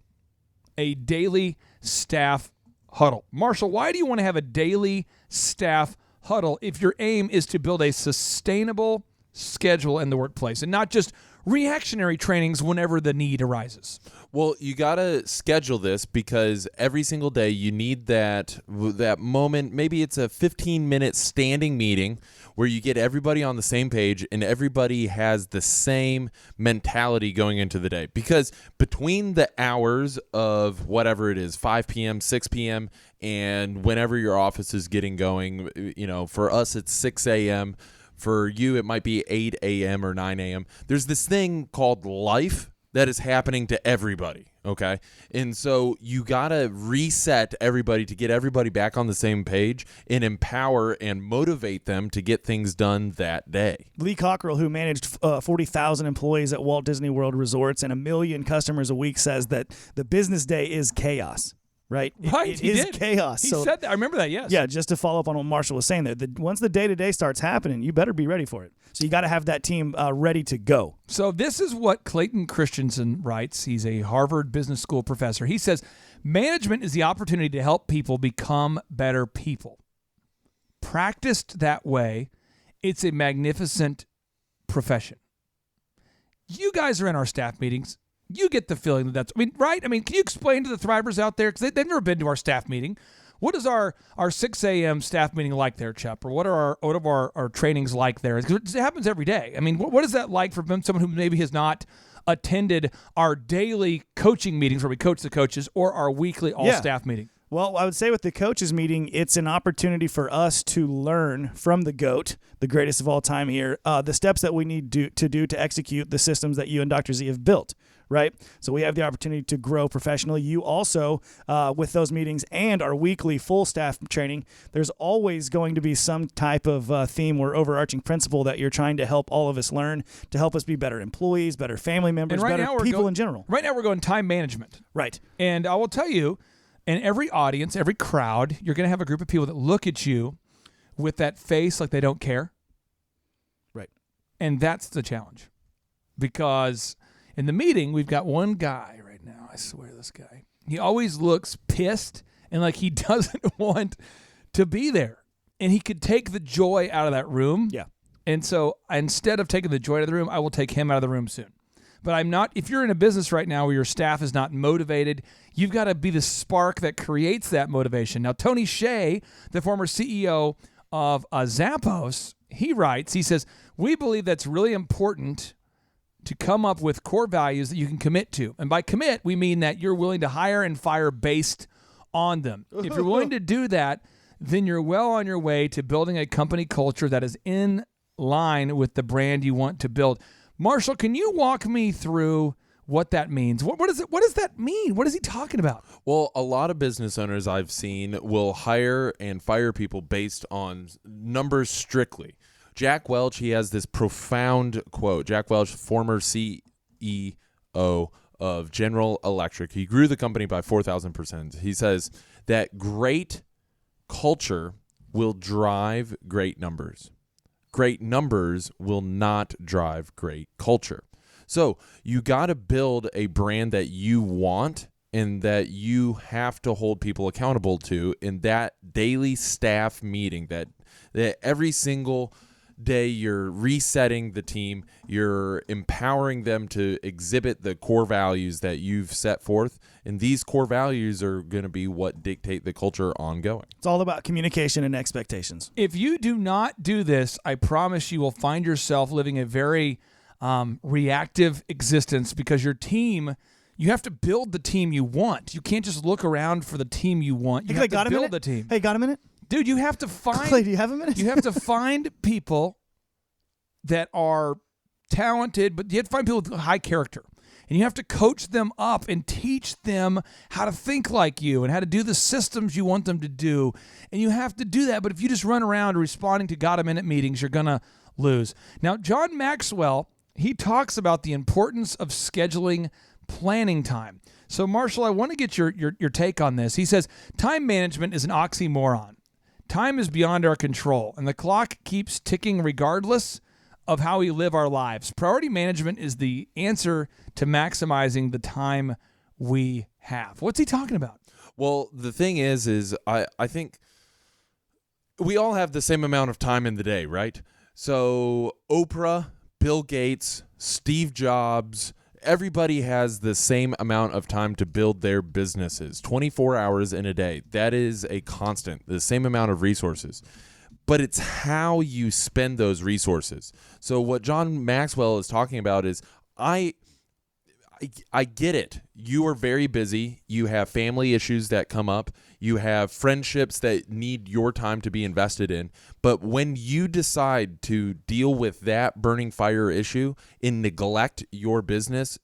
A daily staff huddle. Marshall, why do you want to have a daily staff huddle if your aim is to build a sustainable schedule in the workplace and not just reactionary trainings whenever the need arises? Well, you got to schedule this because every single day you need that moment. Maybe it's a 15-minute standing meeting where you get everybody on the same page and everybody has the same mentality going into the day. Because between the hours of whatever it is, 5 p.m., 6 p.m., and whenever your office is getting going, for us it's 6 a.m., for you, it might be 8 a.m. or 9 a.m. There's this thing called life that is happening to everybody, okay? And so you got to reset everybody to get everybody back on the same page and empower and motivate them to get things done that day. Lee Cockrell, who managed 40,000 employees at Walt Disney World Resorts and 1 million customers a week, says that the business day is chaos. Right? Right. It is chaos. He said that. I remember that, yes. Yeah, just to follow up on what Marshall was saying there, once the day-to-day starts happening, you better be ready for it. So you got to have that team ready to go. So this is what Clayton Christensen writes. He's a Harvard Business School professor. He says, management is the opportunity to help people become better people. Practiced that way, it's a magnificent profession. You guys are in our staff meetings. You get the feeling that right? Can you explain to the Thrivers out there, because they've never been to our staff meeting, what is our 6 a.m. staff meeting like there, Chup? Or what are our trainings like there? Because it happens every day. What is that like for someone who maybe has not attended our daily coaching meetings where we coach the coaches or our weekly all-staff meeting? Well, I would say with the coaches meeting, it's an opportunity for us to learn from the GOAT, the greatest of all time here, the steps that we need to do to execute the systems that you and Dr. Z have built, right? So we have the opportunity to grow professionally. You also, with those meetings and our weekly full staff training, there's always going to be some type of theme or overarching principle that you're trying to help all of us learn to help us be better employees, better family members, better people in general. Right now we're going time management. Right. And I will tell you, in every audience, every crowd, you're going to have a group of people that look at you with that face like they don't care. Right. And that's the challenge. Because in the meeting, we've got one guy right now. I swear, this guy. He always looks pissed and like he doesn't want to be there. And he could take the joy out of that room. Yeah. And so instead of taking the joy out of the room, I will take him out of the room soon. But I'm not, if you're in a business right now where your staff is not motivated, you've got to be the spark that creates that motivation. Now, Tony Hsieh, the former CEO of Zappos, he writes, he says, we believe that's really important to come up with core values that you can commit to. And by commit, we mean that you're willing to hire and fire based on them. If you're willing to do that, then you're well on your way to building a company culture that is in line with the brand you want to build. Marshall, can you walk me through what that means? What does that mean? What is he talking about? Well, a lot of business owners I've seen will hire and fire people based on numbers strictly. Jack Welch, he has this profound quote. Jack Welch, former CEO of General Electric. He grew the company by 4,000%. He says that great culture will drive great numbers. Great numbers will not drive great culture. So you got to build a brand that you want and that you have to hold people accountable to in that daily staff meeting, that every single day you're resetting the team, you're empowering them to exhibit the core values that you've set forth, and these core values are going to be what dictate the culture ongoing. It's all about communication and expectations. If you do not do this, I promise you will find yourself living a very reactive existence, because your team, you have to build the team you want. You can't just look around for the team you want. You have to build the team. Hey, got a minute? Dude, you have to find... Clay, do you have a minute? You have to find people that are talented, but you have to find people with high character. And you have to coach them up and teach them how to think like you and how to do the systems you want them to do. And you have to do that. But if you just run around responding to got-a-minute meetings, you're going to lose. Now, John Maxwell, he talks about the importance of scheduling planning time. So, Marshall, I want to get your take on this. He says, time management is an oxymoron. Time is beyond our control, and the clock keeps ticking regardless of how we live our lives. Priority management is the answer to maximizing the time we have. What's he talking about? Well, the thing is I think we all have the same amount of time in the day, right? So Oprah, Bill Gates, Steve Jobs, everybody has the same amount of time to build their businesses, 24 hours in a day. That is a constant, the same amount of resources. But it's how you spend those resources. So what John Maxwell is talking about is, I get it. You are very busy. You have family issues that come up. You have friendships that need your time to be invested in. But when you decide to deal with that burning fire issue and neglect your business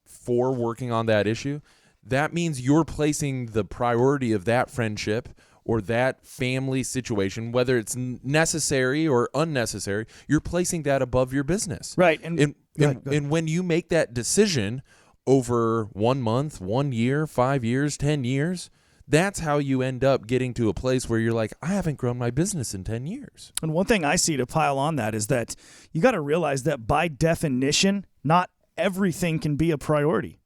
for working on that issue, that means you're placing the priority of that friendship or that family situation, whether it's necessary or unnecessary, you're placing that above your business. Right. And when you make that decision over 1 month, 1 year, 5 years, 10 years, that's how you end up getting to a place where you're like, I haven't grown my business in 10 years. And one thing I see to pile on that is that you got to realize that by definition, not everything can be a priority,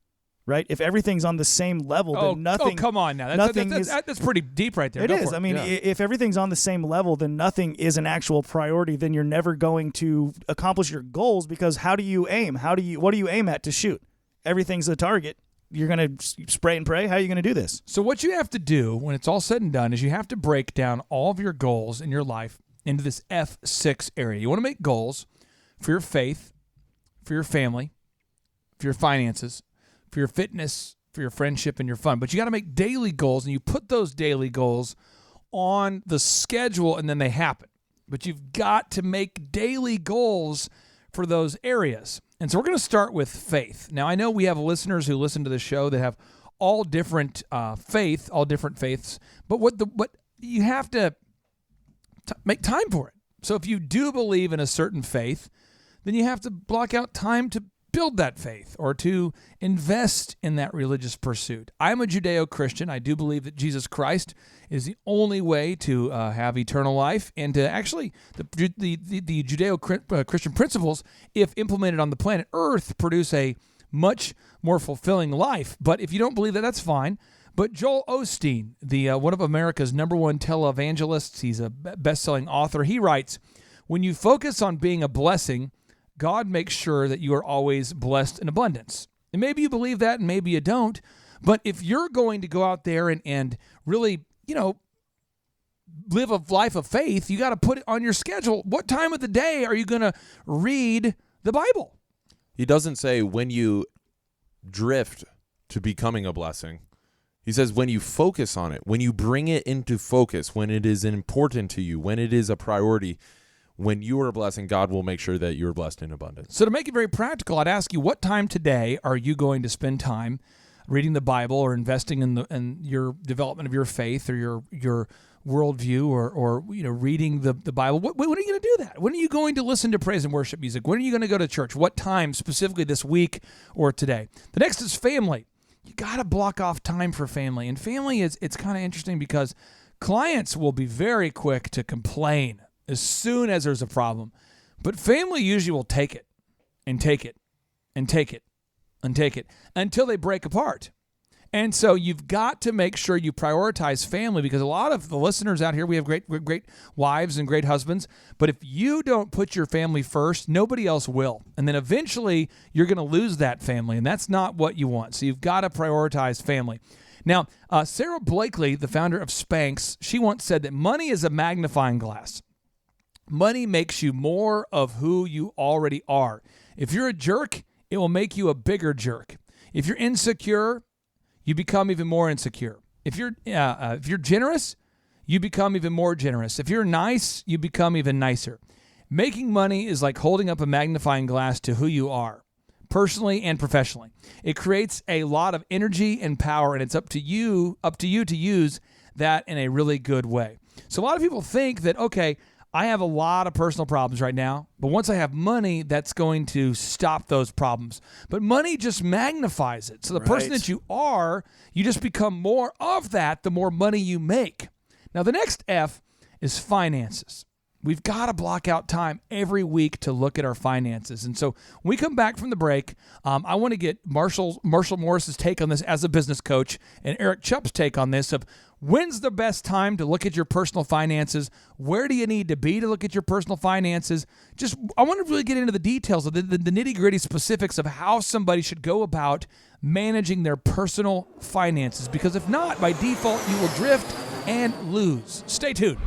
right? If everything's on the same level, then nothing. Oh, come on now. That's pretty deep right there. It is. I mean, if everything's on the same level, then nothing is an actual priority. Then you're never going to accomplish your goals, because how do you aim? What do you aim at to shoot? Everything's a target. You're going to spray and pray? How are you going to do this? So what you have to do when it's all said and done is you have to break down all of your goals in your life into this F6 area. You want to make goals for your faith, for your family, for your finances, for your fitness, for your friendship, and your fun. But you got to make daily goals, and you put those daily goals on the schedule, and then they happen. But you've got to make daily goals for those areas. And so we're going to start with faith. Now, I know we have listeners who listen to the show that have all different faiths, but what you have to make time for it. So if you do believe in a certain faith, then you have to block out time to build that faith or to invest in that religious pursuit. I'm a Judeo-Christian. I do believe that Jesus Christ is the only way to have eternal life, and to actually the Judeo-Christian principles, if implemented on the planet Earth, produce a much more fulfilling life. But if you don't believe that, that's fine. But Joel Osteen, the one of America's #1 televangelists, he's a best-selling author. He writes, "When you focus on being a blessing, God makes sure that you are always blessed in abundance." And maybe you believe that and maybe you don't. But if you're going to go out there and really, live a life of faith, you got to put it on your schedule. What time of the day are you going to read the Bible? He doesn't say when you drift to becoming a blessing. He says when you focus on it, when you bring it into focus, when it is important to you, when it is a priority, when you are a blessing, God will make sure that you're blessed in abundance. So to make it very practical, I'd ask you, what time today are you going to spend time reading the Bible or investing in your development of your faith or your worldview or reading the Bible? When are you going to do that? When are you going to listen to praise and worship music? When are you going to go to church? What time specifically this week or today? The next is family. You got to block off time for family. And family it's kind of interesting because clients will be very quick to complain as soon as there's a problem. But family usually will take it and take it and take it and take it until they break apart. And so you've got to make sure you prioritize family, because a lot of the listeners out here, we have great wives and great husbands. But if you don't put your family first, nobody else will. And then eventually you're going to lose that family, and that's not what you want. So you've got to prioritize family. Now, Sarah Blakely, the founder of Spanx, she once said that money is a magnifying glass. Money makes you more of who you already are. If you're a jerk, it will make you a bigger jerk. If you're insecure, you become even more insecure. If you're generous, you become even more generous. If you're nice, you become even nicer. Making money is like holding up a magnifying glass to who you are, personally and professionally. It creates a lot of energy and power, and it's up to you to use that in a really good way. So a lot of people think that, okay, I have a lot of personal problems right now, but once I have money, that's going to stop those problems. But money just magnifies it. So the person that you are, you just become more of that the more money you make. Now, the next F is finances. We've got to block out time every week to look at our finances. And so when we come back from the break, I want to get Marshall Morris's take on this as a business coach and Eric Chupp's take on this of when's the best time to look at your personal finances? Where do you need to be to look at your personal finances? I want to really get into the details of the nitty-gritty specifics of how somebody should go about managing their personal finances, because if not, by default, you will drift and lose. Stay tuned.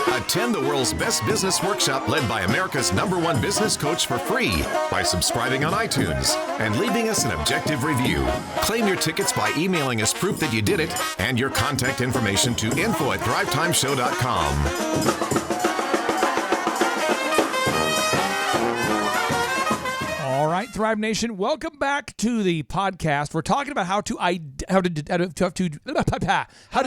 Attend the world's best business workshop led by America's #1 business coach for free by subscribing on iTunes and leaving us an objective review. Claim your tickets by emailing us proof that you did it and your contact information to info@thrivetimeshow.com. All right, Thrive Nation, welcome back to the podcast. We're talking about how to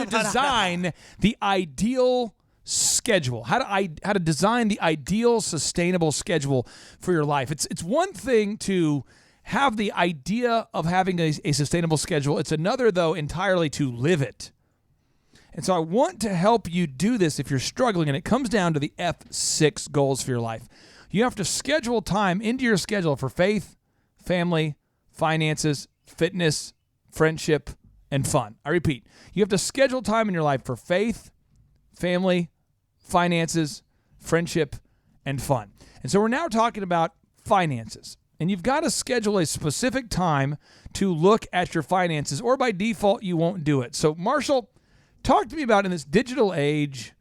design the ideal schedule, how to design the ideal sustainable schedule for your life. It's one thing to have the idea of having a sustainable schedule. It's another, though, entirely to live it. And so I want to help you do this if you're struggling, and it comes down to the F6 goals for your life. You have to schedule time into your schedule for faith, family, finances, fitness, friendship, and fun. I repeat, you have to schedule time in your life for faith, family, finances, friendship, and fun. And so we're now talking about finances. And you've got to schedule a specific time to look at your finances, or by default, you won't do it. So Marshall, talk to me about, in this digital age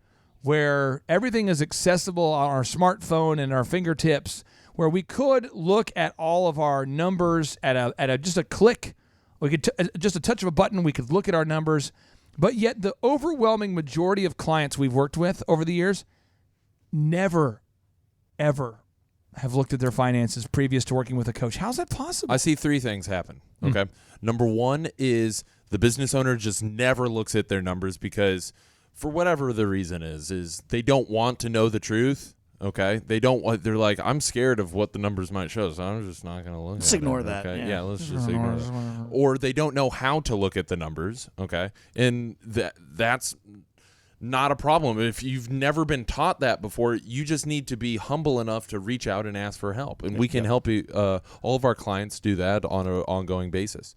where everything is accessible on our smartphone and our fingertips, where we could look at all of our numbers at just a click. We could just a touch of a button, we could look at our numbers. But yet the overwhelming majority of clients we've worked with over the years never, ever have looked at their finances previous to working with a coach. How's that possible? I see three things happen. Okay. Number one is the business owner just never looks at their numbers because, for whatever the reason is they don't want to know the truth. Okay. They're like, I'm scared of what the numbers might show, so I'm just not going to look at it. Let's ignore that. Okay? Yeah, let's just ignore that. Or they don't know how to look at the numbers. Okay. And that's not a problem. If you've never been taught that before, you just need to be humble enough to reach out and ask for help. And we can help you. All of our clients do that on an ongoing basis.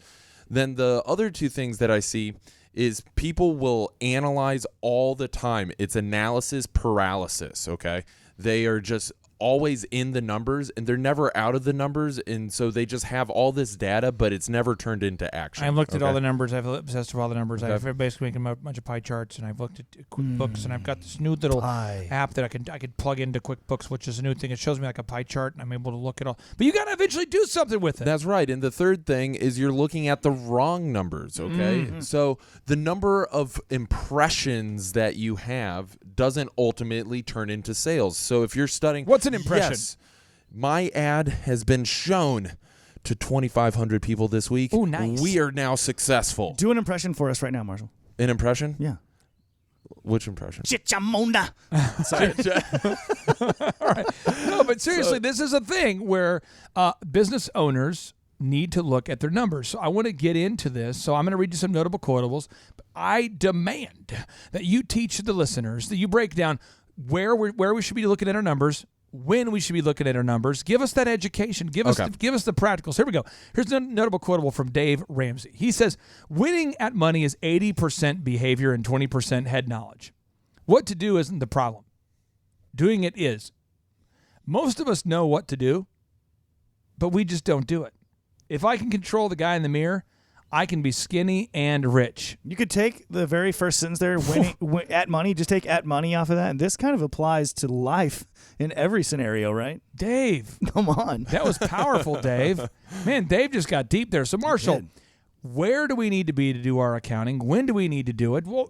Then the other two things that I see is people will analyze all the time. It's analysis paralysis, okay? They are just always in the numbers, and they're never out of the numbers, and so they just have all this data, but it's never turned into action. I've looked at Okay? all the numbers. I've obsessed with all the numbers. Okay. I've basically making a bunch of pie charts, and I've looked at QuickBooks, and I've got this new little app that I could plug into QuickBooks, which is a new thing. It shows me like a pie chart, and I'm able to look at all. But you got to eventually do something with it. That's right. And the third thing is you're looking at the wrong numbers, okay? So the number of impressions that you have doesn't ultimately turn into sales. So if you're studying... What's an impression? Yes, my ad has been shown to 2,500 people this week. Ooh, nice. We are now successful. Do an impression for us right now, Marshall. An impression? Yeah. Which impression? Chichamona. Sorry. All right. No, but seriously, this is a thing where business owners need to look at their numbers. So I want to get into this. So I'm going to read you some notable quotables. I demand that you teach the listeners, that you break down where we should be looking at our numbers, when we should be looking at our numbers. Give us that education. Give us the practicals. Here we go. Here's a notable quotable from Dave Ramsey. He says, winning at money is 80% behavior and 20% head knowledge. What to do isn't the problem. Doing it is. Most of us know what to do, but we just don't do it. If I can control the guy in the mirror, I can be skinny and rich. You could take the very first sentence there, winning at money, just take at money off of that. And this kind of applies to life in every scenario, right? Dave. Come on. That was powerful, Dave. Man, Dave just got deep there. So, Marshall, where do we need to be to do our accounting? When do we need to do it? Well,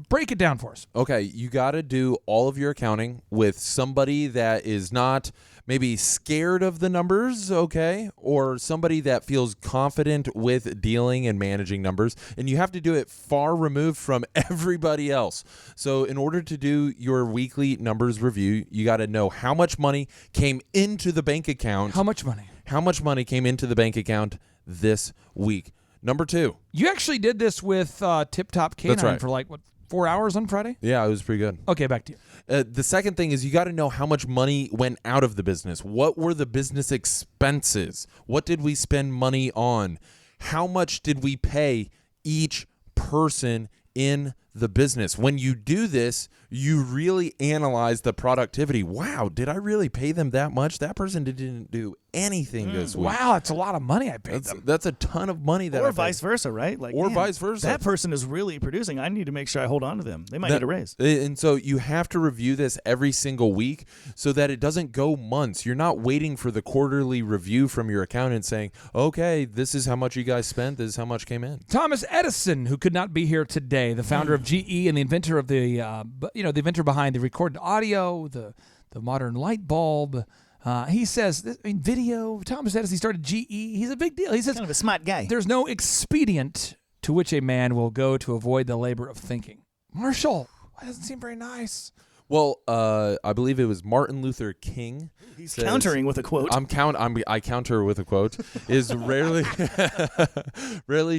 break it down for us. Okay, you got to do all of your accounting with somebody that is not maybe scared of the numbers, okay, or somebody that feels confident with dealing and managing numbers, and you have to do it far removed from everybody else. So in order to do your weekly numbers review, you got to know how much money came into the bank account. How much money? How much money came into the bank account this week? Number 2. You actually did this with Tip Top Canine right. for 4 hours on Friday? Yeah, it was pretty good. Okay, back to you. The second thing is you got to know how much money went out of the business. What were the business expenses? What did we spend money on? How much did we pay each person in the business? When you do this, you really analyze the productivity. Wow, did I really pay them that much? That person didn't do anything this week. Wow, that's a lot of money I paid them. That's a ton of money that I Or paid. vice versa, right? Or vice versa. That person is really producing. I need to make sure I hold on to them. They might need a raise. And so you have to review this every single week so that it doesn't go months. You're not waiting for the quarterly review from your accountant saying, okay, this is how much you guys spent. This is how much came in. Thomas Edison, who could not be here today, the founder of GE and the inventor of the inventor behind the recorded audio, the modern light bulb. He says, video. Thomas Edison started GE. He's a big deal. He says, Kind of a smart guy. there's no expedient to which a man will go to avoid the labor of thinking. Marshall, that doesn't seem very nice. Well, I believe it was Martin Luther King. He's says- countering with a quote. I counter with a quote. Is rarely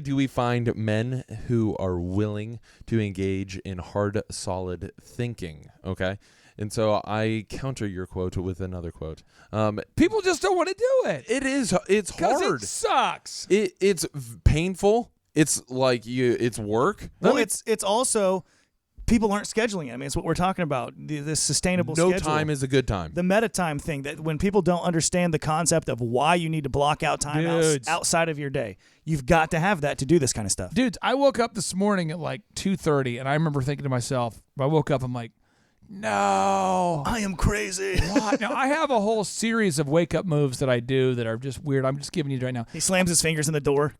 do we find men who are willing to engage in hard, solid thinking. Okay, and so I counter your quote with another quote. People just don't want to do it. It's 'Cause hard. it sucks. It's painful. It's like it's work. Well, it's also people aren't scheduling it. I mean, it's what we're talking about. This sustainable No schedule. time is a good time. The meta time thing, that when people don't understand the concept of why you need to block out time Dudes. outside of your day, you've got to have that to do this kind of stuff. Dudes, I woke up this morning at 2:30, and I remember thinking to myself, I woke up, I'm like, no. I am crazy. What? Now, I have a whole series of wake-up moves that I do that are just weird. I'm just giving you right now. He slams his fingers in the door.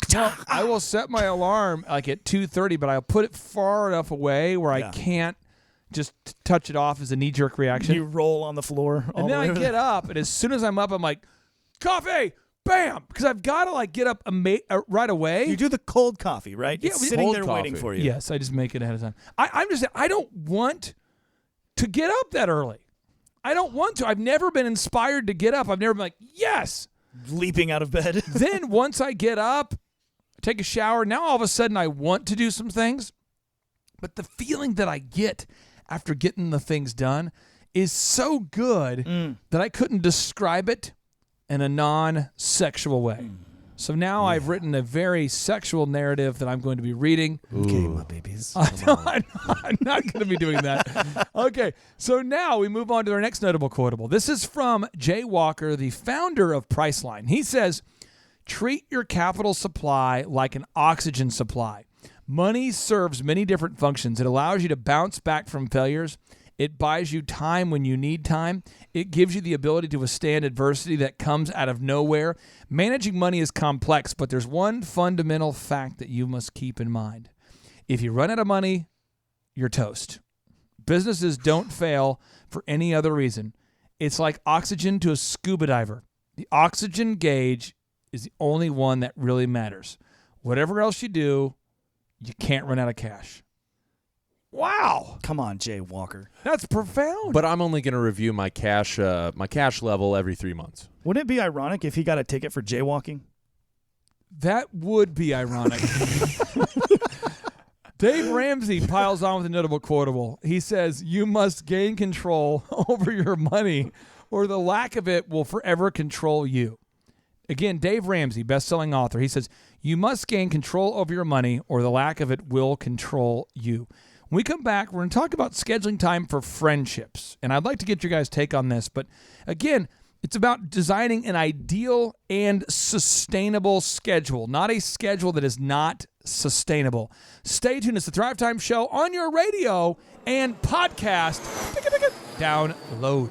I will set my alarm at 2:30, but I'll put it far enough away where I Yeah. can't just touch it off as a knee-jerk reaction. You roll on the floor. all And the then way I over get there. up, and as soon as I'm up, I'm like, coffee, bam, because I've got to get up right away. You do the cold coffee, right? Yeah, It's we- sitting Cold there waiting coffee. for you. Yes, I just make it ahead of time. I'm just saying, I don't want to get up that early. I don't want to. I've never been inspired to get up. I've never been like, yes. Leaping out of bed. Then once I get up, take a shower, now all of a sudden I want to do some things. But the feeling that I get after getting the things done is so good that I couldn't describe it in a non-sexual way. So now I've written a very sexual narrative that I'm going to be reading. Okay, my babies. I'm not going to be doing that. Okay, so now we move on to our next notable quotable. This is from Jay Walker, the founder of Priceline. He says, treat your capital supply like an oxygen supply. Money serves many different functions. It allows you to bounce back from failures. It buys you time when you need time. It gives you the ability to withstand adversity that comes out of nowhere. Managing money is complex, but there's one fundamental fact that you must keep in mind. If you run out of money, you're toast. Businesses don't fail for any other reason. It's like oxygen to a scuba diver. The oxygen gauge is the only one that really matters. Whatever else you do, you can't run out of cash. Wow. Come on, Jay Walker. That's profound. But I'm only going to review my cash level every 3 months. Wouldn't it be ironic if he got a ticket for jaywalking? That would be ironic. Dave Ramsey piles on with a notable quotable. He says, you must gain control over your money or the lack of it will forever control you. Again, Dave Ramsey, best-selling author, he says, you must gain control over your money or the lack of it will control you. When we come back, we're going to talk about scheduling time for friendships. And I'd like to get your guys' take on this. But again, it's about designing an ideal and sustainable schedule, not a schedule that is not sustainable. Stay tuned. It's the Thrive Time Show on your radio and podcast. Download.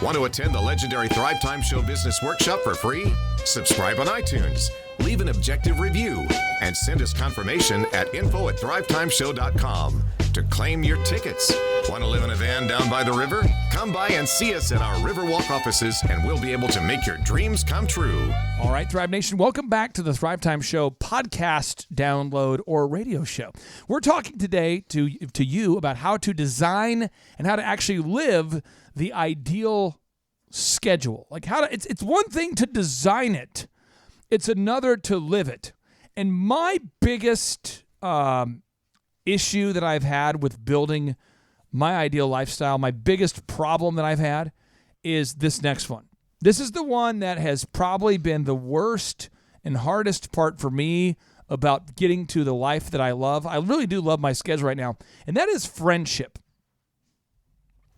Want to attend the legendary Thrive Time Show Business Workshop for free? Subscribe on iTunes, leave an objective review, and send us confirmation at info@thrivetimeshow.com to claim your tickets. Want to live in a van down by the river? Come by and see us at our Riverwalk offices, and we'll be able to make your dreams come true. All right, Thrive Nation, welcome back to the Thrive Time Show podcast, download, or radio show. We're talking today to you about how to design and how to actually live the ideal schedule. Like it's one thing to design it. It's another to live it. And my biggest issue that I've had with building my ideal lifestyle, my biggest problem that I've had is this next one. This is the one that has probably been the worst and hardest part for me about getting to the life that I love. I really do love my schedule right now, and that is friendship.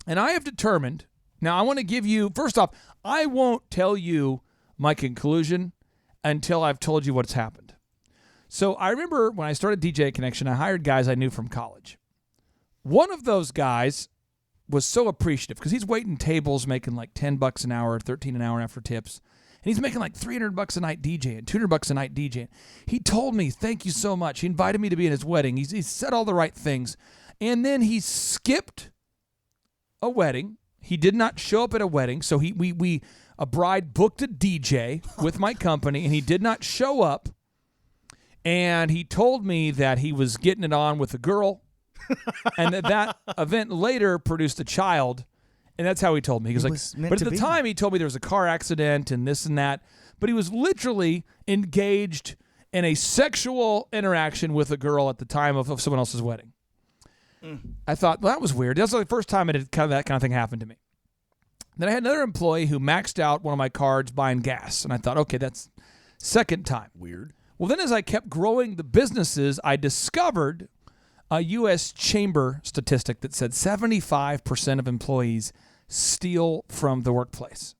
And I have determined, now I want to give you, first off, I won't tell you my conclusion until I've told you what's happened. So I remember when I started DJ Connection, I hired guys I knew from college. One of those guys was so appreciative because he's waiting tables making like $10 an hour, $13 an hour after tips. And he's making like $300 a night DJing, $200 a night DJing. He told me, thank you so much. He invited me to be in his wedding. He said all the right things. And then he skipped a wedding. He did not show up at a wedding. So a bride booked a DJ with my company and he did not show up. And he told me that he was getting it on with a girl and that event later produced a child. And that's how he told me. He was like, but at the time he told me there was a car accident and this and that. But he was literally engaged in a sexual interaction with a girl at the time of someone else's wedding. I thought, well, that was weird. That's the first time that kind of thing happened to me. Then I had another employee who maxed out one of my cards buying gas. And I thought, okay, that's second time. Weird. Well, then as I kept growing the businesses, I discovered a U.S. Chamber statistic that said 75% of employees steal from the workplace.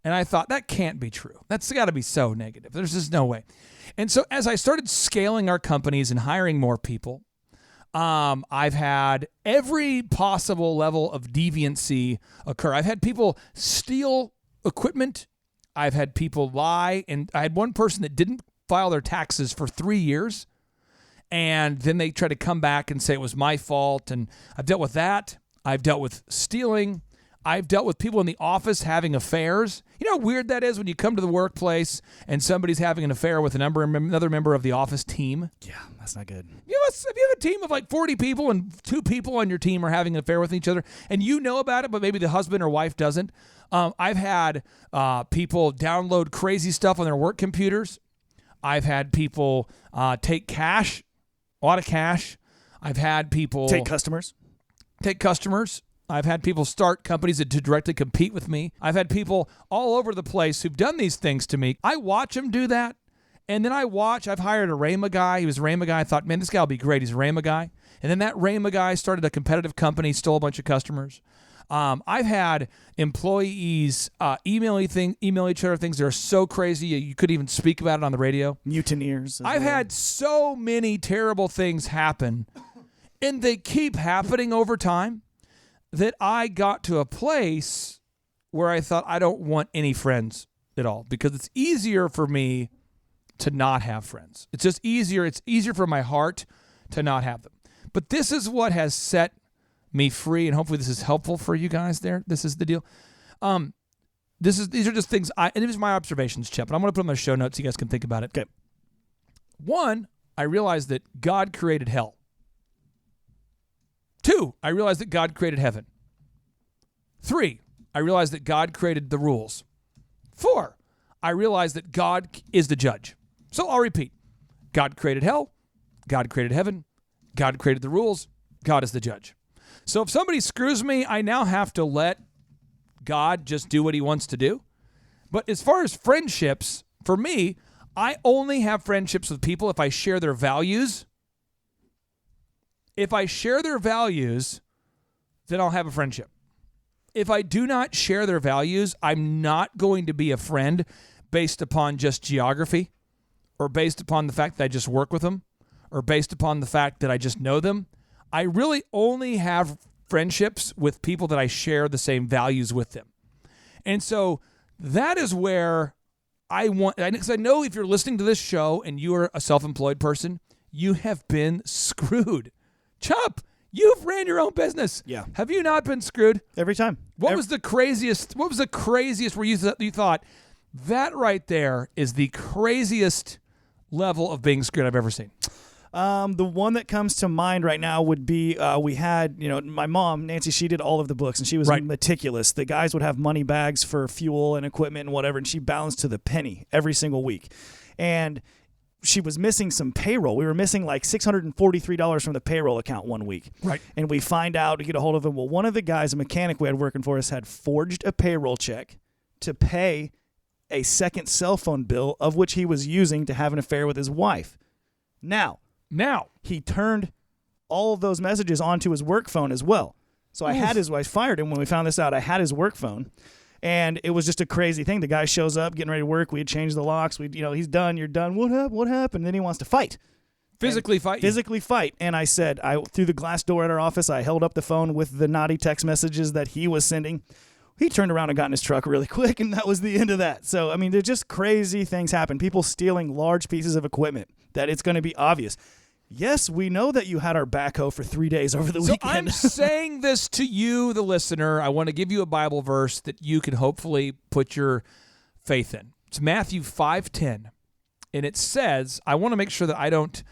And I thought, that can't be true. That's got to be so negative. There's just no way. And so as I started scaling our companies and hiring more people, I've had every possible level of deviancy occur. I've had people steal equipment. I've had people lie. And I had one person that didn't file their taxes for 3 years. And then they try to come back and say it was my fault. And I've dealt with that. I've dealt with stealing. I've dealt with people in the office having affairs. You know how weird that is when you come to the workplace and somebody's having an affair with another member of the office team? Yeah, that's not good. If you have a team of like 40 people and 2 people on your team are having an affair with each other and you know about it, but maybe the husband or wife doesn't. I've had people download crazy stuff on their work computers. I've had people take cash, a lot of cash. I've had people take customers. take customers. I've had people start companies that directly compete with me. I've had people all over the place who've done these things to me. I watch them do that. And then I've hired a Rama guy. He was a Rama guy. I thought, man, this guy will be great. He's a Rama guy. And then that Rama guy started a competitive company, stole a bunch of customers. I've had employees email each other things that are so crazy you couldn't even speak about it on the radio. Mutineers. I've had so many terrible things happen, and they keep happening over time, that I got to a place where I thought I don't want any friends at all, because it's easier for me to not have friends. It's just easier. It's easier for my heart to not have them. But this is what has set me free, and hopefully this is helpful for you guys there. This is the deal. These are just things and it was my observations, Chip, and I'm going to put them in the show notes so you guys can think about it. Okay. 1, I realized that God created hell. 2, I realized that God created heaven. 3, I realized that God created the rules. 4, I realized that God is the judge. So I'll repeat. God created hell. God created heaven. God created the rules. God is the judge. So if somebody screws me, I now have to let God just do what he wants to do. But as far as friendships, for me, I only have friendships with people if I share their values. If I share their values, then I'll have a friendship. If I do not share their values, I'm not going to be a friend based upon just geography, or based upon the fact that I just work with them, or based upon the fact that I just know them. I really only have friendships with people that I share the same values with them. And so that is where I want, because I know if you're listening to this show and you are a self-employed person, you have been screwed. Chop, you've ran your own business. Yeah. Have you not been screwed? Every time. What was the craziest where you thought, that right there is the craziest level of being screwed I've ever seen? The one that comes to mind right now would be we had, my mom, Nancy, she did all of the books, and she was meticulous. The guys would have money bags for fuel and equipment and whatever, and she balanced to the penny every single week. And she was missing some payroll. We were missing like $643 from the payroll account one week. Right. And we find out to get a hold of him. Well, one of the guys, a mechanic we had working for us, had forged a payroll check to pay a second cell phone bill, of which he was using to have an affair with his wife. Now, he turned all of those messages onto his work phone as well. So I had his wife fired him when we found this out. I had his work phone, and it was just a crazy thing. The guy shows up, getting ready to work. We had changed the locks. He's done. You're done. What happened? And then he wants to fight. Physically fight. And I said, through the glass door at our office, I held up the phone with the naughty text messages that he was sending. He turned around and got in his truck really quick, and that was the end of that. So, I mean, there's just crazy things happen. People stealing large pieces of equipment that it's going to be obvious. Yes, we know that you had our backhoe for 3 days over the weekend. So I'm saying this to you, the listener. I want to give you a Bible verse that you can hopefully put your faith in. It's Matthew 5:10, and it says, I want to make sure that I don't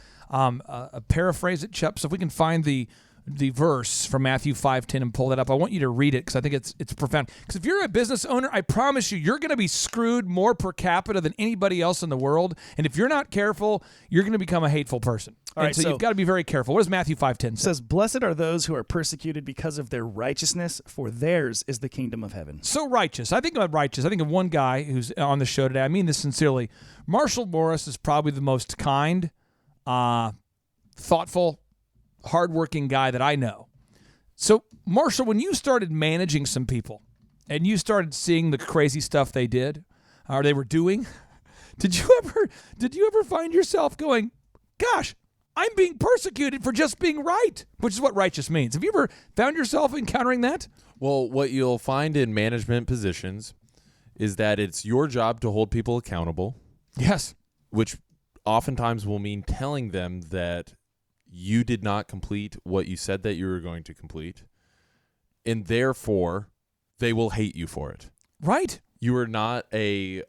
paraphrase it, Chup. So if we can find the verse from Matthew 5:10 and pull that up, I want you to read it because I think it's profound. Because if you're a business owner, I promise you're going to be screwed more per capita than anybody else in the world. And if you're not careful, you're going to become a hateful person. All right, so you've got to be very careful. What does Matthew 5:10 say? It says, "Blessed are those who are persecuted because of their righteousness, for theirs is the kingdom of heaven." So righteous. I think about righteous. I think of one guy who's on the show today. I mean this sincerely. Marshall Morris is probably the most kind, thoughtful, hardworking guy that I know. So, Marshall, when you started managing some people and you started seeing the crazy stuff they did or they were doing, did you ever find yourself going, gosh, I'm being persecuted for just being right, which is what righteous means. Have you ever found yourself encountering that? Well, what you'll find in management positions is that it's your job to hold people accountable. Yes. Which oftentimes will mean telling them that you did not complete what you said that you were going to complete, and therefore they will hate you for it. Right. You are not a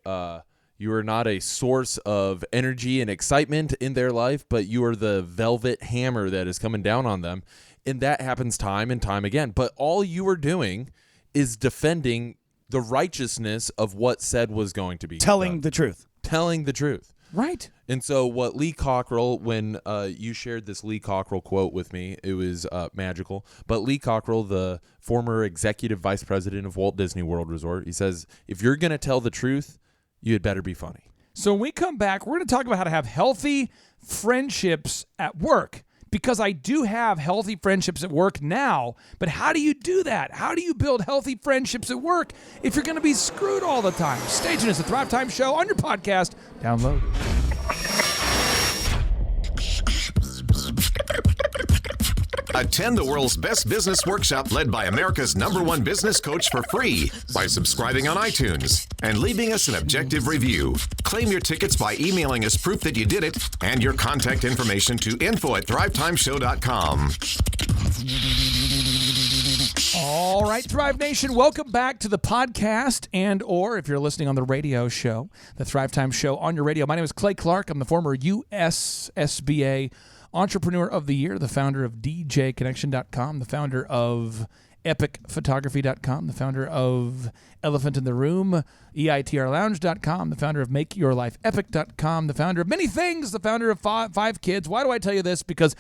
source of energy and excitement in their life, but you are the velvet hammer that is coming down on them, and that happens time and time again. But all you are doing is defending the righteousness of what said was going to be telling done. the truth. Telling the truth. Right. And so what Lee Cockrell, when you shared this Lee Cockrell quote with me, it was magical. But Lee Cockrell, the former executive vice president of Walt Disney World Resort, he says, if you're going to tell the truth, you had better be funny. So when we come back, we're going to talk about how to have healthy friendships at work. Because I do have healthy friendships at work now, but how do you do that? How do you build healthy friendships at work if you're going to be screwed all the time? Stay tuned. It's the Thrive Time Show on your podcast. Download. Attend the world's best business workshop led by America's #1 business coach for free by subscribing on iTunes and leaving us an objective review. Claim your tickets by emailing us proof that you did it and your contact information to info@thrivetimeshow.com. All right, Thrive Nation, welcome back to the podcast or if you're listening on the radio show, the Thrive Time Show on your radio. My name is Clay Clark. I'm the former USSBA Entrepreneur of the Year, the founder of DJConnection.com, the founder of EpicPhotography.com, the founder of Elephant in the Room, EITRLounge.com, the founder of MakeYourLifeEpic.com, the founder of many things, the founder of five Kids. Why do I tell you this? Because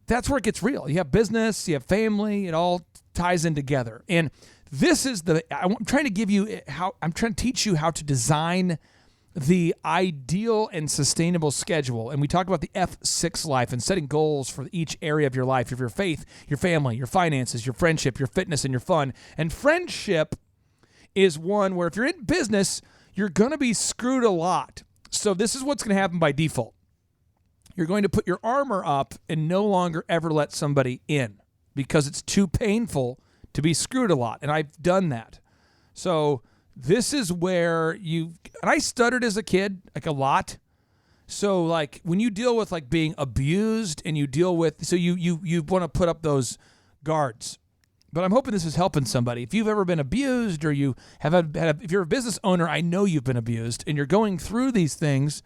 that's where it gets real. You have business, you have family, it all ties in together. And this is I'm trying to teach you how to design the ideal and sustainable schedule. And we talk about the F6 life and setting goals for each area of your life, of your faith, your family, your finances, your friendship, your fitness, and your fun. And friendship is one where if you're in business, you're going to be screwed a lot. So this is what's going to happen by default. You're going to put your armor up and no longer ever let somebody in because it's too painful to be screwed a lot. And I've done that. So this is where and I stuttered as a kid, like a lot. So like when you deal with like being abused and you deal with, so you want to put up those guards. But I'm hoping this is helping somebody. If you've ever been abused or you have if you're a business owner, I know you've been abused and you're going through these things,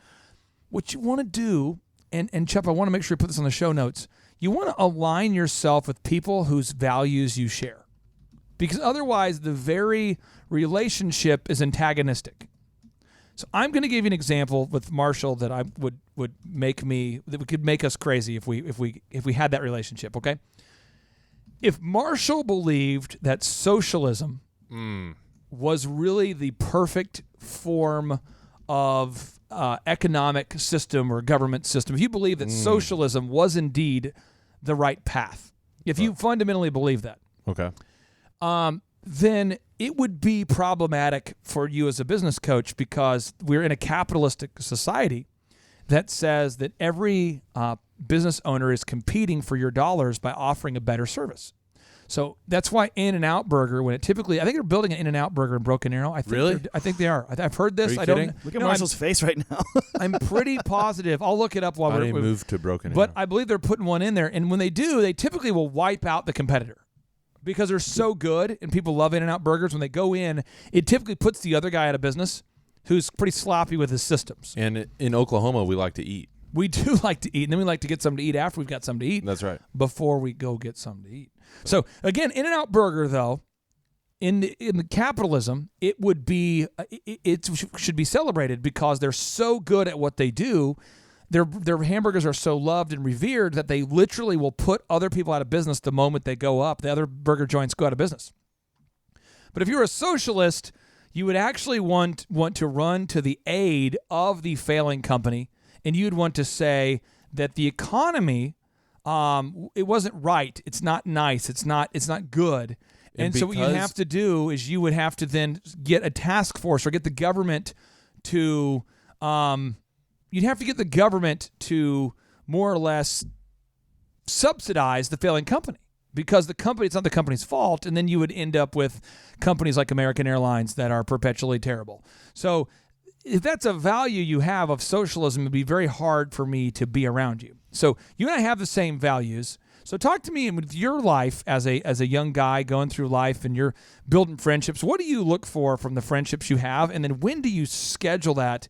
what you want to do, and Chup, I want to make sure you put this on the show notes. You want to align yourself with people whose values you share. Because otherwise, the very relationship is antagonistic. So I'm going to give you an example with Marshall that I would could make us crazy if we had that relationship. Okay, if Marshall believed that socialism was really the perfect form of economic system or government system, if you believe that socialism was indeed the right path, if you fundamentally believe that, okay. Then it would be problematic for you as a business coach because we're in a capitalistic society that says that every business owner is competing for your dollars by offering a better service. So that's why In-N-Out Burger, I think they're building an In-N-Out Burger in Broken Arrow. I think they are. I've heard this. Are you kidding? Look at Marshall's face right now. I'm pretty positive. I'll look it up while we move to Broken Arrow. But I believe they're putting one in there. And when they do, they typically will wipe out the competitor. Because they're so good and people love In-N-Out Burgers, when they go in, it typically puts the other guy out of business who's pretty sloppy with his systems. And in Oklahoma, we like to eat. We do like to eat, and then we like to get something to eat after we've got something to eat. That's right. Before we go get something to eat. So, again, In-N-Out Burger, though, in the capitalism, it should be celebrated because they're so good at what they do. Their hamburgers are so loved and revered that they literally will put other people out of business the moment they go up. The other burger joints go out of business. But if you're a socialist, you would actually want to run to the aid of the failing company, and you'd want to say that the economy, it wasn't right. It's not nice. It's not good. And so what you have to do is you would have to then get a task force or get the government to you'd have to get the government to more or less subsidize the failing company because it's not the company's fault. And then you would end up with companies like American Airlines that are perpetually terrible. So if that's a value you have of socialism, it'd be very hard for me to be around you. So you and I have the same values. So talk to me with your life as a young guy going through life and you're building friendships. What do you look for from the friendships you have? And then when do you schedule that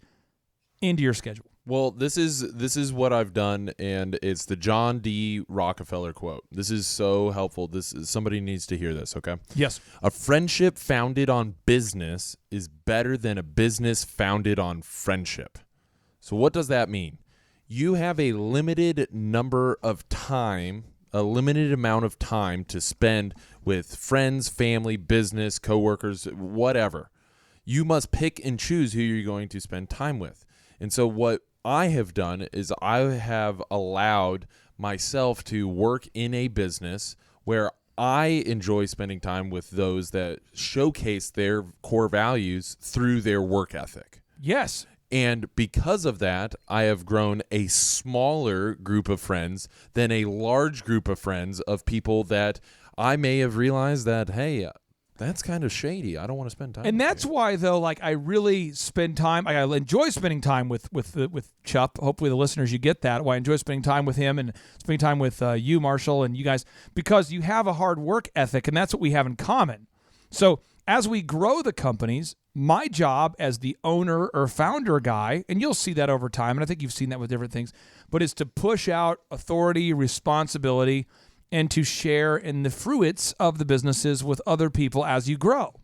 into your schedule? Well, this is what I've done, and it's the John D. Rockefeller quote. This is so helpful. Somebody needs to hear this, okay? Yes. A friendship founded on business is better than a business founded on friendship. So what does that mean? You have a limited number of time, a limited amount of time to spend with friends, family, business, coworkers, whatever. You must pick and choose who you're going to spend time with. And so what I have done is I have allowed myself to work in a business where I enjoy spending time with those that showcase their core values through their work ethic. Yes. And because of that, I have grown a smaller group of friends than a large group of friends of people that I may have realized that, hey, that's kind of shady. I don't want to spend time And with that's you. why, though, like I really spend time. I enjoy spending time with Chup. Hopefully, the listeners, you get that. Why I enjoy spending time with him and spending time with you, Marshall, and you guys, because you have a hard work ethic, and that's what we have in common. So as we grow the companies, my job as the owner or founder guy, and you'll see that over time, and I think you've seen that with different things, but is to push out authority, responsibility, and to share in the fruits of the businesses with other people as you grow.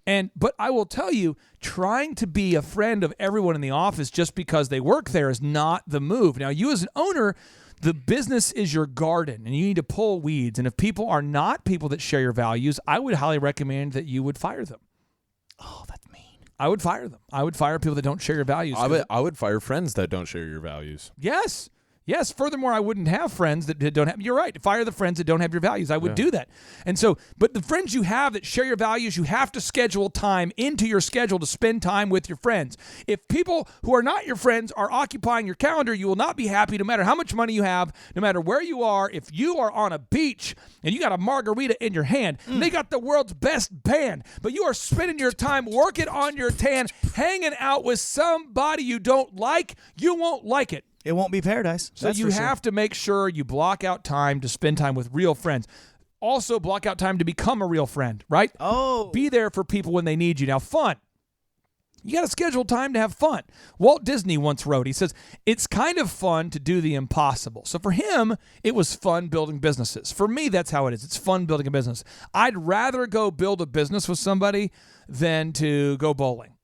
But I will tell you, trying to be a friend of everyone in the office just because they work there is not the move. Now, you as an owner, the business is your garden, and you need to pull weeds. And if people are not people that share your values, I would highly recommend that you would fire them. Oh, that's mean. I would fire them. I would fire people that don't share your values. I would fire friends that don't share your values. Yes. Yes. Furthermore, I wouldn't have friends that don't have. You're right. Fire the friends that don't have your values. I would do that. And so, but the friends you have that share your values, you have to schedule time into your schedule to spend time with your friends. If people who are not your friends are occupying your calendar, you will not be happy no matter how much money you have, no matter where you are. If you are on a beach and you got a margarita in your hand, and they got the world's best band, but you are spending your time working on your tan, hanging out with somebody you don't like, you won't like it. It won't be paradise. So you have to make sure you block out time to spend time with real friends. Also, block out time to become a real friend, right? Oh. Be there for people when they need you. Now, fun. You got to schedule time to have fun. Walt Disney once wrote, he says, it's kind of fun to do the impossible. So for him, it was fun building businesses. For me, that's how it is. It's fun building a business. I'd rather go build a business with somebody than to go bowling.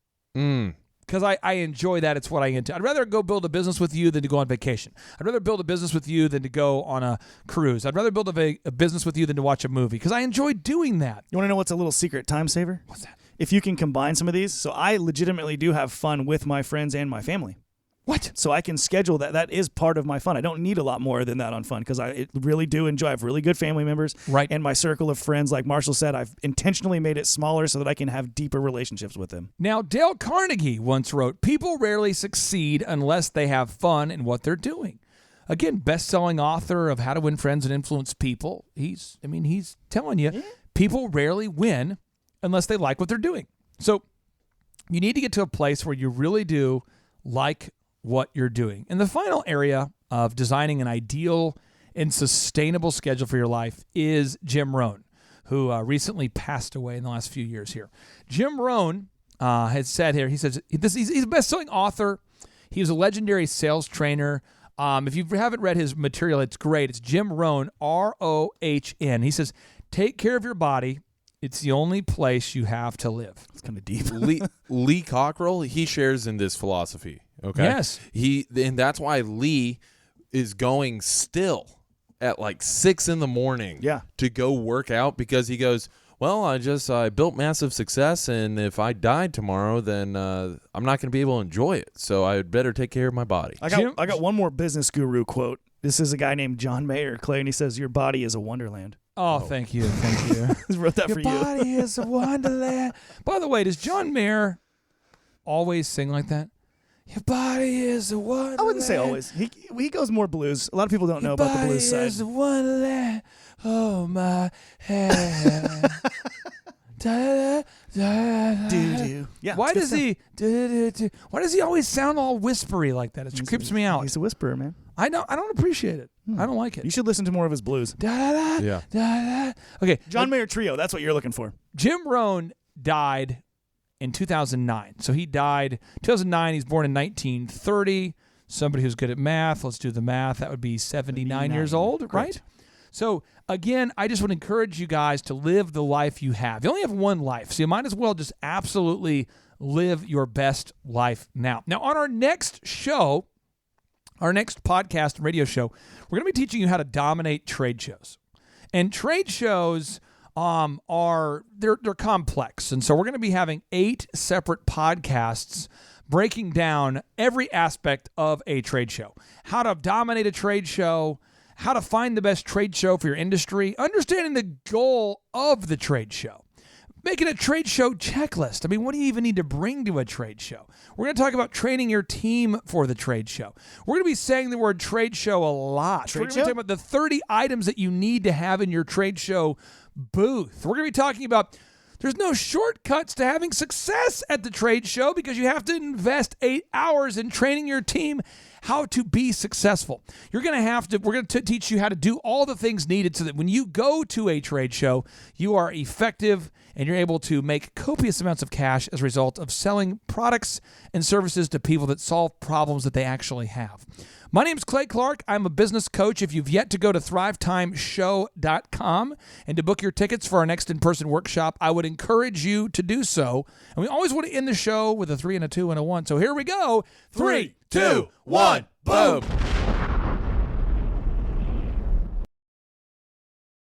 Because I enjoy that. It's what I into. I'd rather go build a business with you than to go on vacation. I'd rather build a business with you than to go on a cruise. I'd rather build a business with you than to watch a movie because I enjoy doing that. You want to know what's a little secret time saver? What's that? If you can combine some of these. So I legitimately do have fun with my friends and my family. What? So I can schedule that. That is part of my fun. I don't need a lot more than that on fun because I really do enjoy. I have really good family members. Right. And my circle of friends, like Marshall said, I've intentionally made it smaller so that I can have deeper relationships with them. Now, Dale Carnegie once wrote, people rarely succeed unless they have fun in what they're doing. Again, best-selling author of How to Win Friends and Influence People. He's telling you, people rarely win unless they like what they're doing. So you need to get to a place where you really do like what you're doing. And the final area of designing an ideal and sustainable schedule for your life is Jim Rohn, who recently passed away in the last few years here. Jim Rohn has said here, he says, he's a best-selling author. He was a legendary sales trainer. If you haven't read his material, it's great. It's Jim Rohn, R-O-H-N. He says, take care of your body. It's the only place you have to live. It's kind of deep. Lee Cockrell, he shares in this philosophy. Okay. Yes. And that's why Lee is going still at like 6 a.m. to go work out because he goes, well, I built massive success, and if I died tomorrow, then I'm not going to be able to enjoy it. So I had better take care of my body. I got one more business guru quote. This is a guy named John Mayer, Clay, and he says, your body is a wonderland. Oh, thank you. Thank you. I wrote that for you. Your body is a wonderland. By the way, does John Mayer always sing like that? Your body is a wonderland. I wouldn't say always. He goes more blues. A lot of people don't know about the blues Your body side. is a wonderland. Oh, my head. Do. Yeah. Why it's good does stuff. why does he always sound all whispery like that? It creeps me out. He's a whisperer, man. I don't appreciate it. I don't like it. You should listen to more of his blues. Yeah. Okay. John Mayer Trio. That's what you're looking for. Jim Rohn died in 2009. So he died 2009. He's born in 1930. Somebody who's good at math. Let's do the math. That would be 79 years old, right? So again, I just would encourage you guys to live the life you have. You only have one life, so you might as well just absolutely live your best life now. Now, on our next show, our next podcast and radio show, we're going to be teaching you how to dominate trade shows. And trade shows they're complex. And so we're going to be having 8 separate podcasts breaking down every aspect of a trade show. How to dominate a trade show, how to find the best trade show for your industry, understanding the goal of the trade show, making a trade show checklist. I mean, what do you even need to bring to a trade show? We're going to talk about training your team for the trade show. We're going to be saying the word trade show a lot. We're going to be talking about the 30 items that you need to have in your trade show booth. We're going to be talking about there's no shortcuts to having success at the trade show because you have to invest 8 hours in training your team how to be successful. We're going to teach you how to do all the things needed so that when you go to a trade show, you are effective and you're able to make copious amounts of cash as a result of selling products and services to people that solve problems that they actually have. My name's Clay Clark. I'm a business coach. If you've yet to go to thrivetimeshow.com and to book your tickets for our next in-person workshop, I would encourage you to do so. And we always want to end the show with a 3 and a 2 and a 1. So here we go. 3, 2, 1, boom.